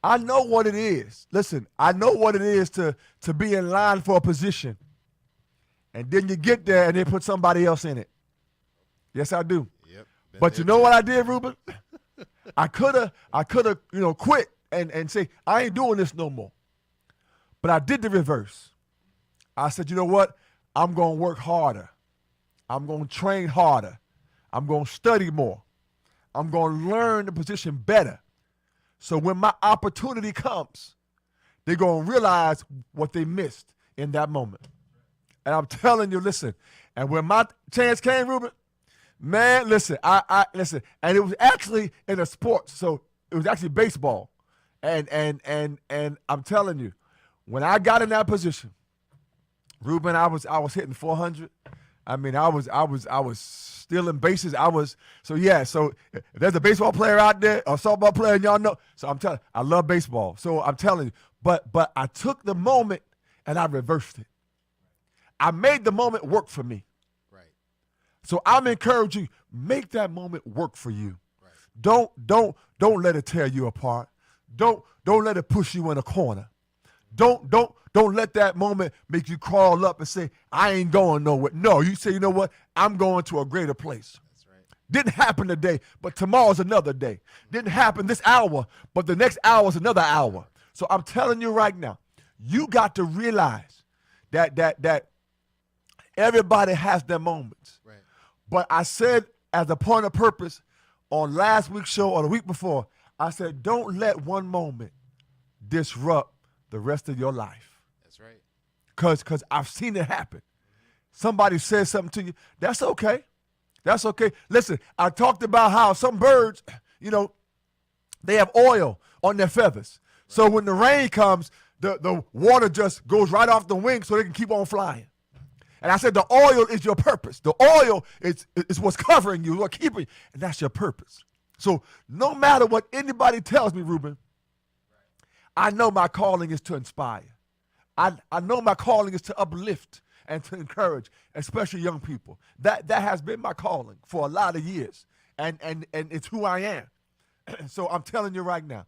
I know what it is. Listen, I know what it is to be in line for a position, and then you get there and they put somebody else in it. Yes, I do. Yep. Been But there you know too. what I did, Ruben? I coulda, quit and say I ain't doing this no more. But I did the reverse. I said, you know what? I'm gonna work harder. I'm gonna train harder. I'm gonna study more. I'm gonna learn the position better. So when my opportunity comes, they're gonna realize what they missed in that moment. And I'm telling you, listen. And when my chance came, Ruben, man, listen, I listen, and it was actually in a sport, so it was actually baseball, and I'm telling you, when I got in that position, Ruben, I was hitting 400. I mean, I was stealing bases. So if there's a baseball player out there or softball player, and y'all know. So I'm telling, I love baseball. So I'm telling you, but I took the moment and I reversed it. I made the moment work for me. Right. So I'm encouraging you, make that moment work for you. Right. Don't let it tear you apart. Don't let it push you in a corner. Don't let that moment make you crawl up and say, I ain't going nowhere. No, you say, you know what? I'm going to a greater place. That's right. Didn't happen today, but tomorrow's another day. Didn't happen this hour, but the next hour is another hour. So I'm telling you right now, you got to realize that everybody has their moments. Right. But I said as a point of purpose on last week's show or the week before, I said, don't let one moment disrupt the rest of your life. That's right. Because I've seen it happen. Somebody says something to you, that's okay. That's okay. Listen, I talked about how some birds, they have oil on their feathers. Right. So when the rain comes, the water just goes right off the wing so they can keep on flying. And I said the oil is your purpose. The oil is what's covering you, what's keeping you, and that's your purpose. So no matter what anybody tells me, Ruben, I know my calling is to inspire. I know my calling is to uplift and to encourage, especially young people. That has been my calling for a lot of years, and it's who I am. So I'm telling you right now,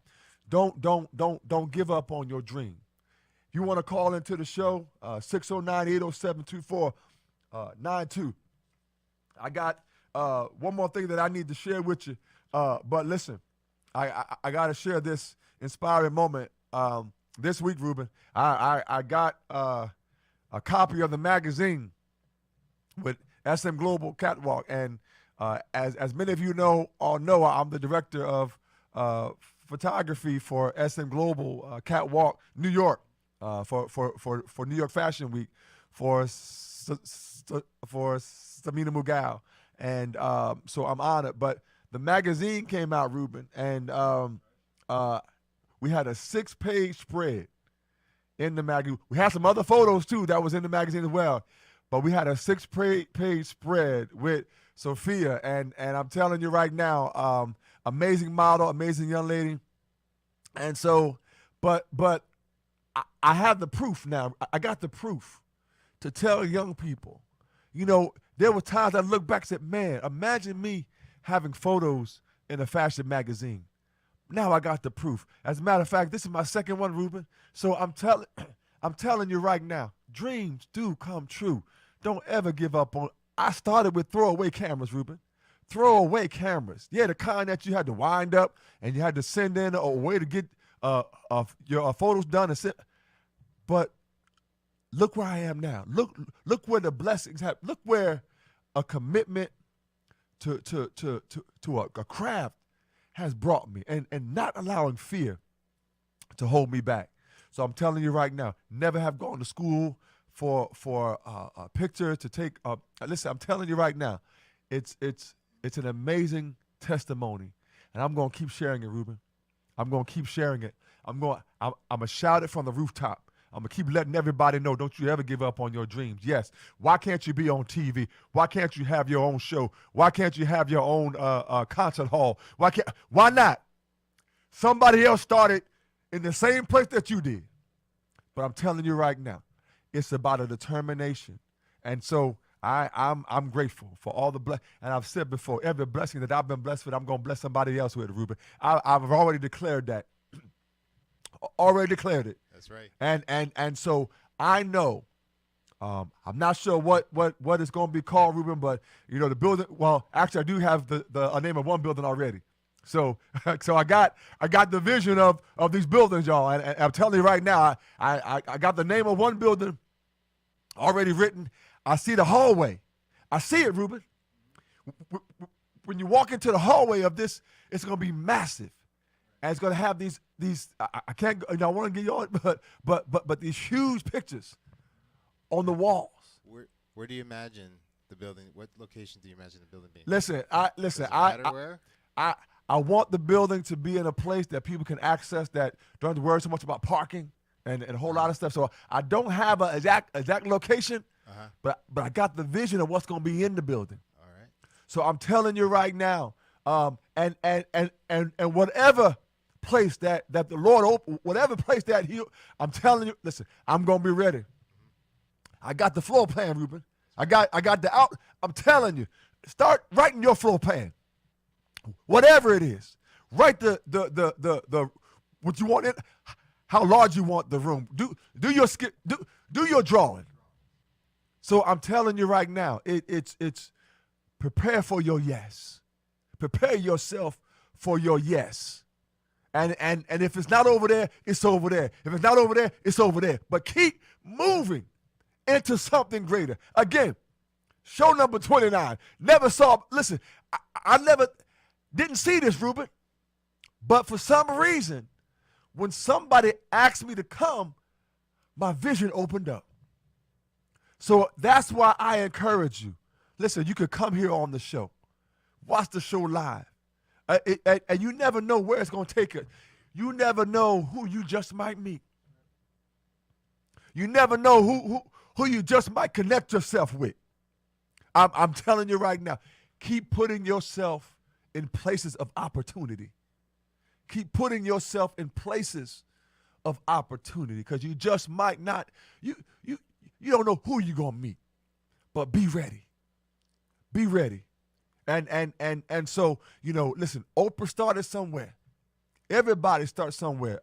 don't give up on your dream. If you want to call into the show, 609-807-2492. I got one more thing that I need to share with you. But listen, I got to share this inspiring moment. This week, Ruben, I got a copy of the magazine with SM Global Catwalk. And as many of you know, I'm the director of photography for SM Global Catwalk New York. For New York Fashion Week for Samina Mughal. And so I'm honored. But the magazine came out, Ruben, and we had a 6-page spread in the magazine. We had some other photos, too, that was in the magazine as well. But we had a 6-page spread with Sophia. And I'm telling you right now, amazing model, amazing young lady. And so, but I have the proof now. I got the proof to tell young people. There were times I look back and said, man, imagine me having photos in a fashion magazine. Now I got the proof. As a matter of fact, this is my second one, Ruben. So I'm telling I'm telling you right now, dreams do come true. Don't ever give up on. I started with throwaway cameras, Ruben. Throwaway cameras. Yeah, the kind that you had to wind up and you had to send in a way to get your photos done and send. But look where I am now. Look where the blessings have. Look where a commitment to a craft has brought me, and not allowing fear to hold me back. So I'm telling you right now, never have gone to school for a picture to take. Listen, I'm telling you right now, it's an amazing testimony, and I'm gonna keep sharing it, Ruben. I'm gonna keep sharing it. I'm gonna shout it from the rooftop. I'm going to keep letting everybody know, don't you ever give up on your dreams. Yes. Why can't you be on TV? Why can't you have your own show? Why can't you have your own concert hall? Why not? Somebody else started in the same place that you did. But I'm telling you right now, it's about a determination. And so I'm grateful for all the blessings. And I've said before, every blessing that I've been blessed with, I'm going to bless somebody else with, Ruben. I've already declared that. Already declared it. That's right. And so I know, I'm not sure what it's going to be called, Ruben, but the building. Well, actually, I do have the name of one building already. So I got the vision of these buildings, y'all. And I'm telling you right now, I got the name of one building already written. I see the hallway. I see it, Ruben. When you walk into the hallway of this, it's going to be massive. And it's going to have these I can't, I want to get you on, but these huge pictures on the walls. Where do you imagine the building? What location do you imagine the building being? Listen, Where? I want the building to be in a place that people can access, that don't have to worry so much about parking and a whole lot of stuff. So I don't have an exact location, but I got the vision of what's going to be in the building. All right. So I'm telling you right now, and whatever place that the Lord opened, whatever place that I'm telling you, listen, I'm gonna be ready. I got the floor plan, Ruben. I got the out. I'm telling you, start writing your floor plan. Whatever it is, write the what you want it, how large you want the room. Do your drawing. So I'm telling you right now, it's prepare for your yes. Prepare yourself for your yes. And if it's not over there, it's over there. If it's not over there, it's over there. But keep moving into something greater. Again, show number 29. Never saw, listen, I never didn't see this, Ruben. But for some reason, when somebody asked me to come, my vision opened up. So that's why I encourage you. Listen, you could come here on the show. Watch the show live. And you never know where it's going to take you. You never know who you just might meet. You never know who you just might connect yourself with. I'm telling you right now, keep putting yourself in places of opportunity. Keep putting yourself in places of opportunity, because you just might not, you don't know who you're going to meet. But be ready. Be ready. And so, listen, Oprah started somewhere. Everybody starts somewhere.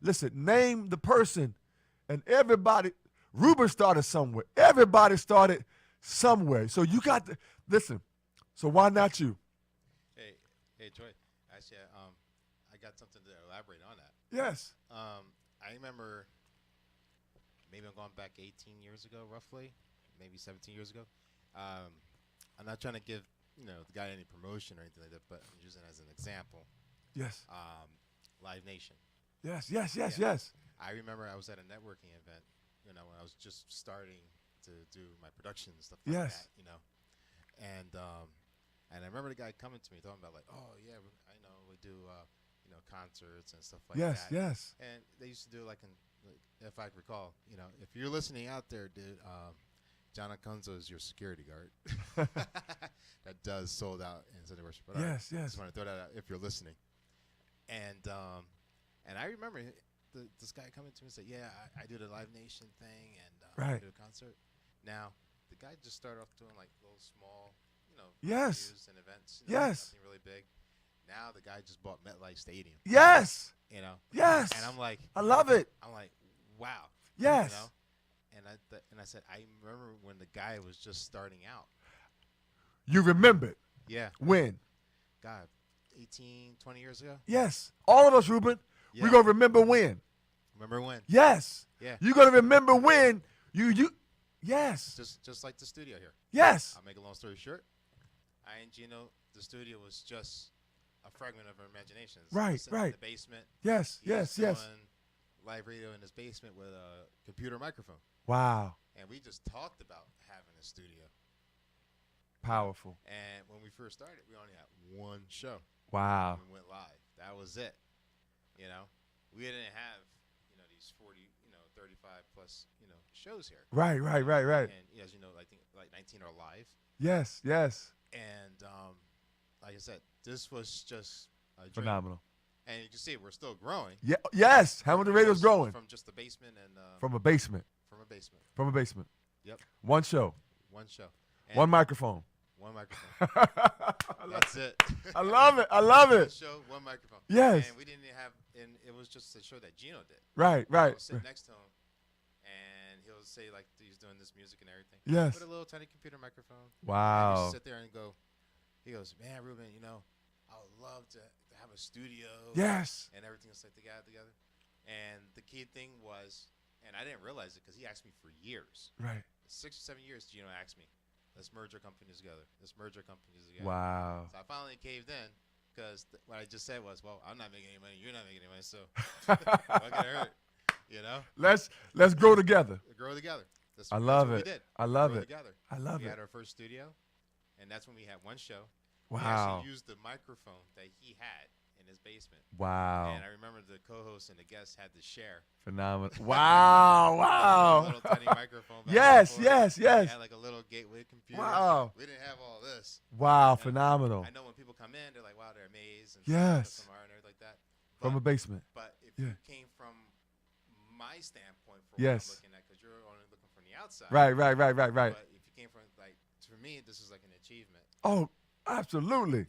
Listen, name the person, and Ruben started somewhere. Everybody started somewhere. So you got to, listen, so why not you? Hey, Troy, actually, I got something to elaborate on that. Yes. I remember, maybe I'm going back 18 years ago, roughly, maybe 17 years ago. I'm not trying to give the guy any promotion or anything like that, but I'm using it as an example. Yes. Live Nation. Yes. I remember I was at a networking event, when I was just starting to do my production and stuff like that, And I remember the guy coming to me talking about, like, oh yeah, I know we do concerts and stuff like that. Yes. And they used to do if I recall, if you're listening out there, dude. John Akunzo is your security guard. That does sold out in Sunday worship. But yes. I just want to throw that out if you're listening. And I remember this guy coming to me and said, "Yeah, I do the Live Nation thing, and I do a concert." Now, the guy just started off doing like little small, Yes. venues and events. Yes. Nothing really big. Now the guy just bought MetLife Stadium. Yes. You know. Yes. And I'm like, I love it. I'm like, wow. Yes. You know. And I said, I remember when the guy was just starting out. You remembered. Yeah. When? God, 18, 20 years ago. Yes. All of us, Ruben. Yeah. We're going to remember when. Remember when? Yes. Yeah. You're going to remember when you. Yes. Just like the studio here. Yes. I'll make a long story short. I and Gino, the studio was just a fragment of our imaginations. Right, Sitting right. In the basement. Yes, He was yes, yes. doing live radio in his basement with a computer microphone. Wow. And we just talked about having a studio. Powerful. And when we first started, we only had one show. Wow. We went live. That was it. You know, we didn't have, these 40, 35 plus, shows here. Right. And as you know, I think like 19 are live. Yes. And like I said, this was just a dream. Phenomenal. And you can see we're still growing. Yeah. Yes. Hamilton Radio's growing. From just the basement and From a basement. From a basement. Yep. Yep. One show. One show. And One microphone. One microphone. That's it. I love it. I love One it. show, one microphone. Yes. And we didn't have, and it was just a show that Gino did. Right. I'll sit next to him, and he'll say like he's doing this music and everything. Yes. With a little tiny computer microphone. Wow. And we sit there and go. He goes, man, Ruben, I would love to have a studio. Yes. And everything was like together. And the key thing was, and I didn't realize it because he asked me for years. Right. 6 or 7 years, Gino asked me, let's merge our companies together. Wow. So I finally caved in because what I just said was, well, I'm not making any money. You're not making any money. So what can it hurt? Let's grow together. Grow together. I love what it. We did. I love Grow it. Together. I love we it. had our first studio, and that's when we had one show. Wow. We actually used the microphone that he had in his basement. Wow. And I remember the co-host and the guests had to share. Phenomenal. Wow. A little tiny microphone. Yes. We had like a little gateway computer. Wow. We didn't have all this. Wow. And Phenomenal. I know when people come in, they're like, wow, they're amazed. And Yes. and everything like that. From a basement. But if Yeah. you came from my standpoint for Yes. what I'm looking at, because you're only looking from the outside. Right. But if you came from, like, for me, this is like an achievement. Oh, absolutely.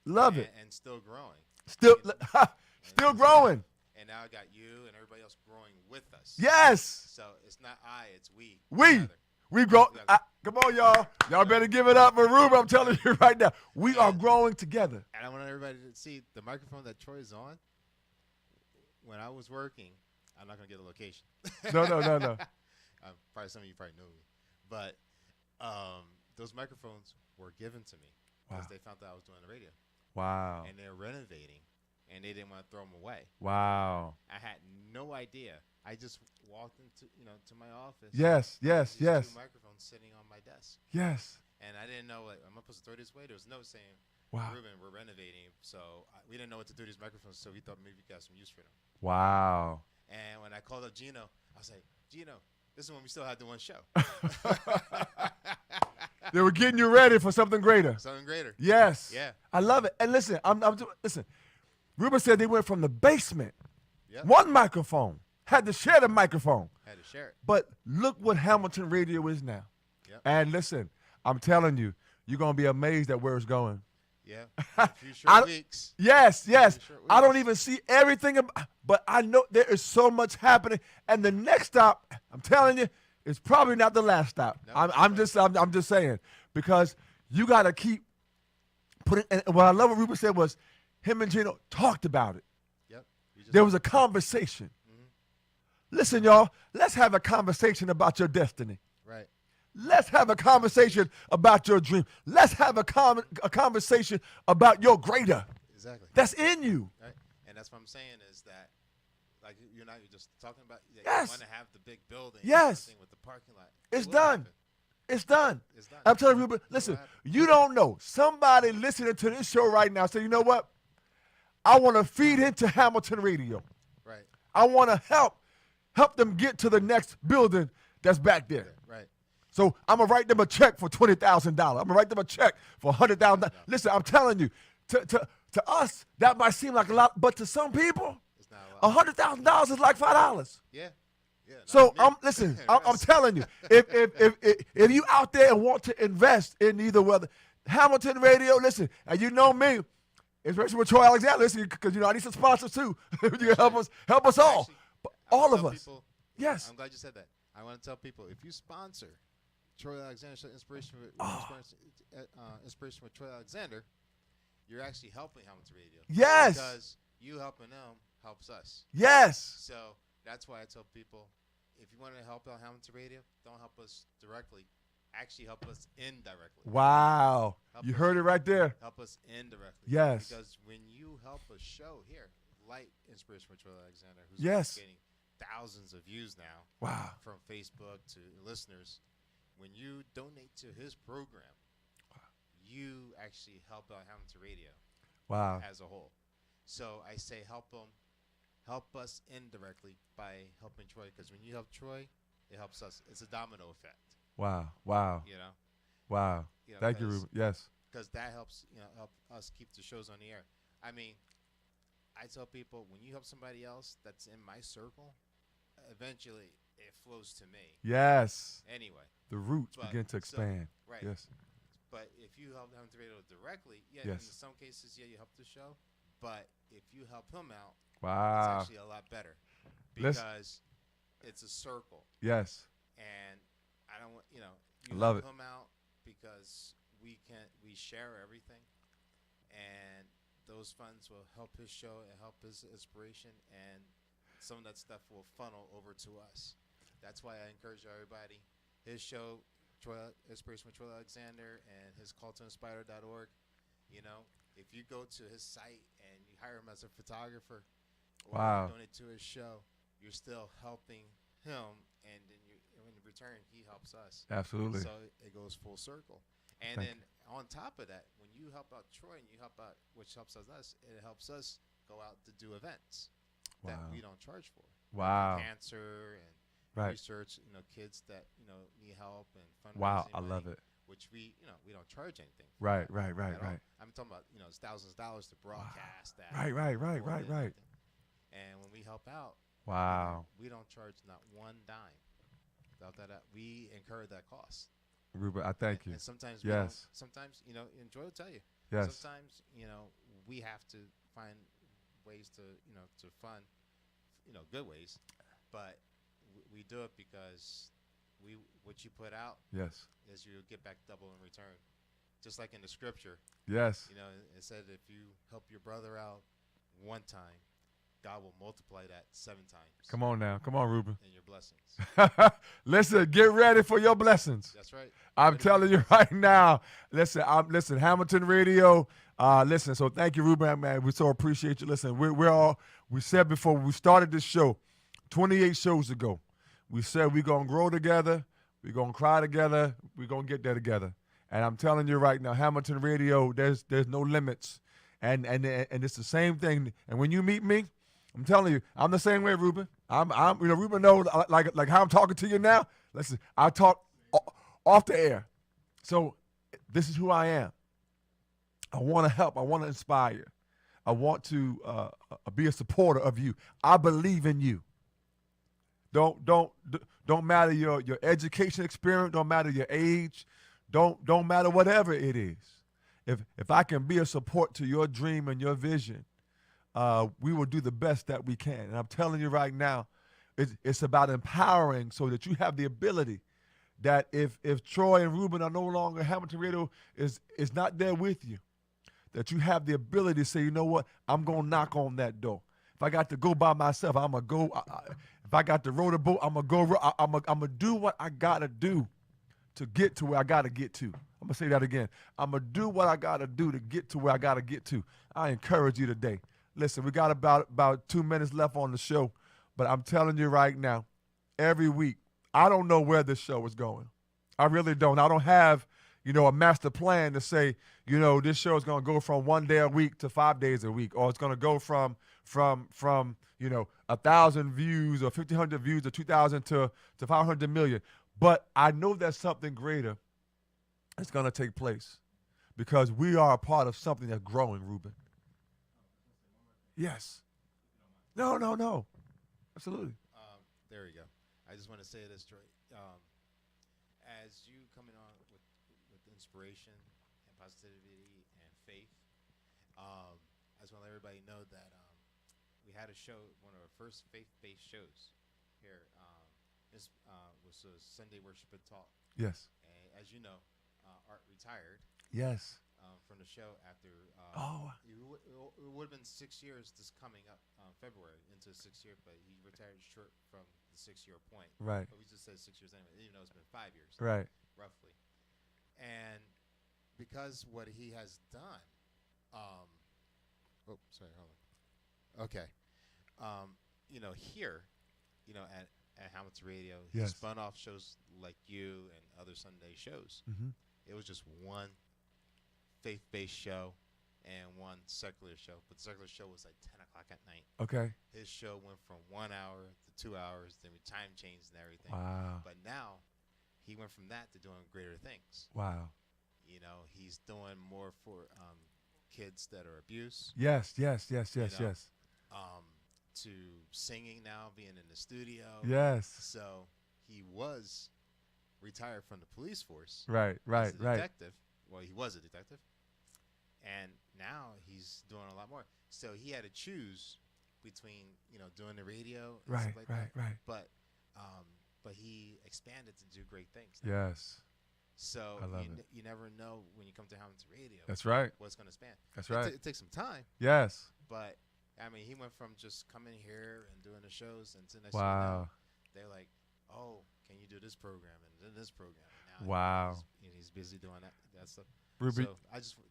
Love it. And still growing. Still growing. And now I got you and everybody else growing with us. Yes. So it's not I, it's we. We. We grow. Come on, y'all. Y'all better give it up for Ruben. I'm telling you right now. We are growing together. And I want everybody to see the microphone that Troy's on. When I was working, I'm not going to get a location. No. Probably some of you probably know me. But those microphones were given to me because they found out I was doing the radio. Wow. And they're renovating, and they didn't want to throw them away. Wow. I had no idea. I just walked into to my office. Yes. These 2 microphones sitting on my desk. Yes. And I didn't know, like, am I supposed to throw this away? There was no saying, wow. Ruben, we're renovating. So we didn't know what to do with these microphones, so we thought maybe we got some use for them. Wow. And when I called up Gino, I was like, Gino, this is when we still had the one show. They were getting you ready for something greater. Something greater. Yes. Yeah. I love it. And listen, listen. Ruben said they went from the basement, Yep. one microphone, had to share the microphone. Had to share it. But look what Hamilton Radio is now. Yep. And listen, I'm telling you, you're going to be amazed at where it's going. Yeah. A few short weeks. Yes. Few short I don't weeks. even see everything, but I know there is so much happening. And the next stop, I'm telling you, is probably not the last stop. No, I'm just saying, because you got to keep putting. And what I love what Ruben said was, him and Gino talked about it. Yep. There was a conversation. Mm-hmm. Listen, y'all, let's have a conversation about your destiny. Right. Let's have a conversation about your dream. Let's have a conversation about your greater. Exactly. That's in you. Right. And that's what I'm saying is that, like, you're just talking about that Yes. you want to have the big building. Yes. With the parking lot. It's It will done. happen. It's done. It's done. I'm telling you, Ruben, It will listen, happen. you don't know. Somebody listening to this show right now say, you know what? I want to feed into Hamilton Radio. Right. I want to help them get to the next building that's back there. Right. So I'm going to write them a check for $20,000. I'm going to write them a check for $100,000. Listen, I'm telling you, to us, that might seem like a lot, but to some people, It's not a lot. $100,000 is like $5. Yeah. Yeah. So not me. I'm telling you, if you out there and want to invest in either whether Hamilton Radio, listen, and you know me, Especially with Troy Alexander. Listen, because I need some sponsors too. You can help us all. Actually, All of us. People, Yes. I'm glad you said that. I want to tell people, if you sponsor Troy Alexander Show Inspiration with Troy Alexander, you're actually helping Hamilton Radio. Yes. Because you helping them helps us. Yes. So that's why I tell people, if you want to help out Hamilton Radio, don't help us directly. Actually help us indirectly. Wow. You heard it right there. Help us indirectly. Yes. Because when you help a show here, like Inspiration with Troy Alexander, who's getting thousands of views now. Wow. From Facebook to listeners, when you donate to his program, you actually help out Hamilton Radio. Wow. As a whole. So I say help us indirectly by helping Troy, because when you help Troy, it helps us. It's a domino effect. Wow. Wow. Wow. Thank you, Ruben. Yes. Because that helps, help us keep the shows on the air. I mean, I tell people, when you help somebody else that's in my circle, eventually it flows to me. Yes. Anyway. The roots begin to expand. So, right. Yes. But if you help Hamilton Radio directly, in some cases, you help the show. But if you help him out, it's actually a lot better. Because it's a circle. Yes. And I don't want, you love help him out because we share everything. And those funds will help his show and help his inspiration, and some of that stuff will funnel over to us. That's why I encourage everybody. His show, Inspiration with Troy Alexander, and his calltoinspire.org. If you go to his site and you hire him as a photographer, or donate to his show, you're still helping him, and then in return, he helps us. Absolutely. So it goes full circle. And then on top of that, when you help out Troy and you help out, which helps us, it helps us go out to do events that we don't charge for. Wow. Like cancer and research, kids that, need help and fundraising. Wow, I love it. Which we don't charge anything for. Right. I'm talking about, it's thousands of dollars to broadcast that. Right. And when we help out, we don't charge not one dime. Without that, we incur that cost. Ruben, I thank you. And sometimes, sometimes, and Joy will tell you. Yes. Sometimes, we have to find ways to, to fund, good ways, but we do it because what you put out, is you get back double in return. Just like in the scripture. Yes. It said if you help your brother out one time, God will multiply that 7 times. Come on now. Come on, Ruben. And your blessings. Listen, get ready for your blessings. That's right. I'm telling you right now. Listen, Hamilton Radio. Listen, so thank you, Ruben, man. We so appreciate you. Listen, we said before we started this show, 28 shows ago, we said we're going to grow together, we're going to cry together, we're going to get there together. And I'm telling you right now, Hamilton Radio, there's no limits. And it's the same thing. And when you meet me, I'm telling you, I'm the same way, Ruben. Ruben knows like how I'm talking to you now. Listen, I talk off the air. So this is who I am. I want to help. I want to inspire. I want to be a supporter of you. I believe in you. Don't matter your education experience. Don't matter your age. Don't matter whatever it is. If I can be a support to your dream and your vision, we will do the best that we can. And I'm telling you right now, it's about empowering so that you have the ability that if Troy and Ruben are no longer, Hamilton Radio is not there with you, that you have the ability to say, you know what, I'm going to knock on that door. If I got to go by myself, I'm going to go. If I got to row the boat, I'm going to go. I'm going to do what I got to do to get to where I got to get to. I'm going to say that again. I'm going to do what I got to do to get to where I got to get to. I encourage you today. Listen, we got about 2 minutes left on the show, but I'm telling you right now, every week, I don't know where this show is going. I really don't. I don't have, a master plan to say, this show is going to go from 1 day a week to 5 days a week, or it's going to go from 1,000 views or 1,500 views or 2,000 to 500 million. But I know there's something greater that's going to take place because we are a part of something that's growing, Ruben. Yes. No. Absolutely. There you go. I just want to say this, Troy. As you coming on with inspiration and positivity and faith, I just want to let everybody know that we had a show, one of our first faith-based shows here. This was a Sunday Worship and Talk. Yes. And as you know, Art retired Yes. from the show after. It would have been 6 years this coming up February into 6 year, but he retired short from the 6 year point. Right. But we just said 6 years anyway, even though it's been 5 years. Right. Roughly. And because what he has done, sorry, hold on. Okay. Here, at Hamilton Radio, he Yes. spun off shows like you and other Sunday shows. Mm-hmm. It was just one faith-based show and one secular show, but the secular show was like 10 o'clock at night. Okay. His show went from 1 hour to 2 hours, then we time changed and everything. Wow. But now he went from that to doing greater things. Wow. He's doing more for kids that are abused. Yes. To singing now, being in the studio. Yes. So he was retired from the police force. Right. As a detective. Well, he was a detective. And now he's doing a lot more. So he had to choose between, doing the radio and stuff like that. Right. But he expanded to do great things. Yes. So I love it. you never know when you come to Hamilton Radio. That's right. What's going to span. That's right. It takes some time. Yes. But, he went from just coming here and doing the shows and to next Wow. they're like, oh, can you do this program and then this program? And now Wow. He's busy doing that stuff. Ruby, So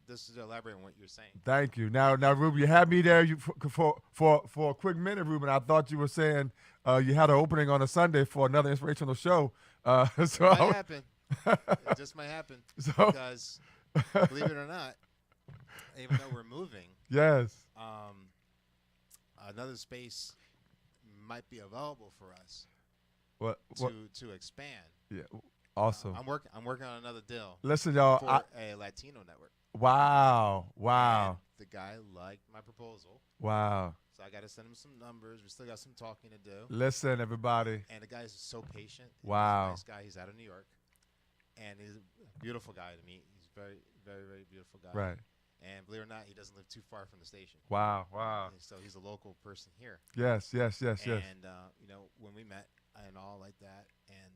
this is to elaborate on what you're saying. thank you. Now, Ruben, you had me there for a quick minute, Ruben. I thought you were saying you had an opening on a Sunday for another inspirational show. It might happen. It just might happen. So Because, believe it or not, even though we're moving, yes. Another space might be available for us What? to expand. Yeah. Awesome. I'm working on another deal Listen, y'all. for a Latino network. Wow. And the guy liked my proposal, Wow. so I got to send him some numbers. We still got some talking to do. Listen, everybody. And the guy's so patient. Wow. He's a nice guy. He's out of New York, and he's a beautiful guy to meet. He's very, very, very beautiful guy. Right. And believe it or not, he doesn't live too far from the station. Wow. And so he's a local person here. Yes. And when we met and all like that, and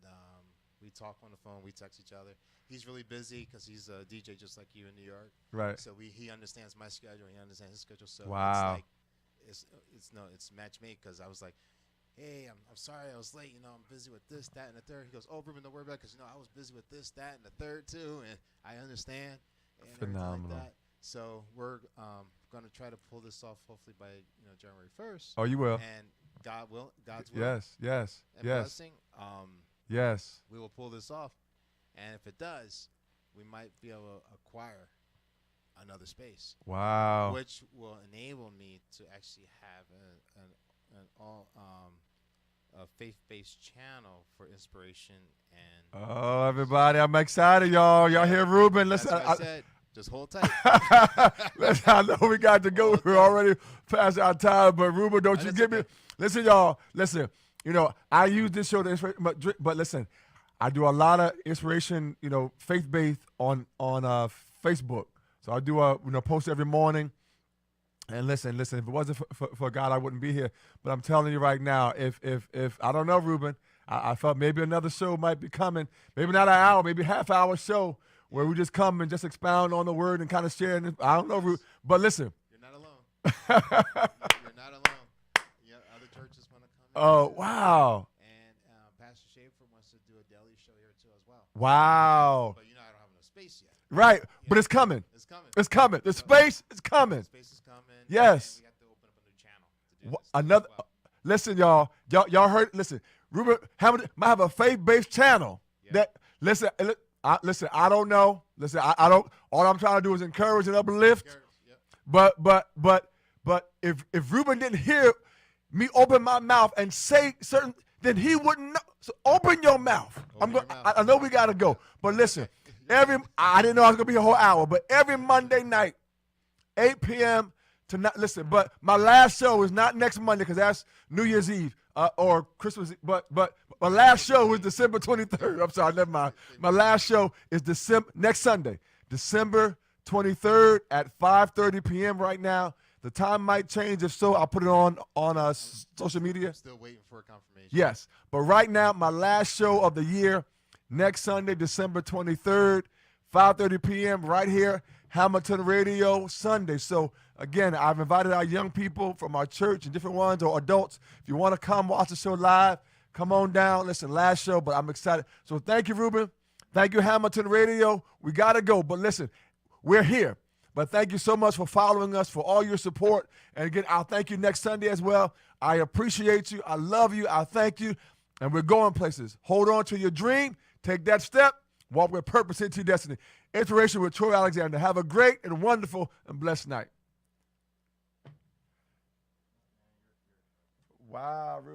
we talk on the phone, we text each other. He's really busy because he's a DJ just like you in New York. Right. So he understands my schedule. He understands his schedule. So Wow. it's match made because I was like, hey, I'm sorry I was late. I'm busy with this, that, and the third. He goes, oh, Ruben, don't worry about it because I was busy with this, that, and the third too, and I understand. And everything Phenomenal. like that. So we're going to try to pull this off hopefully by January 1st. Oh, you will. And God's will. Yes. And blessing. Yes. We will pull this off, and if it does, we might be able to acquire another space, Wow. which will enable me to actually have a faith-based channel for inspiration and. Oh, everybody, I'm excited, y'all. Y'all hear Ruben? That's Listen. what I said. Just hold tight. Listen, I know we got to go. We're already past our time, but Ruben, don't you That's give me. okay. Listen, y'all. Listen, I use this show to inspire, but listen, I do a lot of inspiration, faith-based on Facebook. So I do a post every morning. And listen, if it wasn't for God, I wouldn't be here. But I'm telling you right now, if I don't know, Ruben, I felt maybe another show might be coming. Maybe not an hour, maybe half-hour show where we just come and just expound on the word and kind of share. I don't know, Ruben, but listen. You're not alone. You're not alone. Other churches want to come. Oh, wow. And Pastor Schaefer wants to do a daily show here too as well. Wow. But I don't have enough space yet. Right, but it's coming. It's coming. It's coming. The space is coming. The space is coming. Yes. And we have to open up a new channel to do this stuff Another. as well. Listen, y'all heard. Listen, Ruben Hamilton might have a faith-based channel. Yeah. That listen. I don't know. Listen, I don't. All I'm trying to do is encourage and uplift. Yep. But if Ruben didn't hear me open my mouth and say certain, then he wouldn't know. So open your mouth. I know we gotta go, but listen. I didn't know I was gonna be a whole hour, but every Monday night, 8 p.m. to not listen. But my last show is not next Monday because that's New Year's Eve or Christmas Eve. But my last show was December 23rd. I'm sorry, never mind. My last show is next Sunday, December 23rd at 5:30 p.m. right now. The time might change. If so, I'll put it on social media. I'm still waiting for a confirmation. Yes. But right now, my last show of the year, next Sunday, December 23rd, 5:30 p.m. right here, Hamilton Radio Sunday. So, again, I've invited our young people from our church and different ones, or adults. If you want to come watch the show live, come on down. Listen, last show, but I'm excited. So thank you, Ruben. Thank you, Hamilton Radio. We got to go. But listen, we're here. But thank you so much for following us, for all your support. And again, I'll thank you next Sunday as well. I appreciate you. I love you. I thank you. And we're going places. Hold on to your dream. Take that step. Walk with purpose into your destiny. Inspiration with Troy Alexander. Have a great and wonderful and blessed night. Wow, Ruben.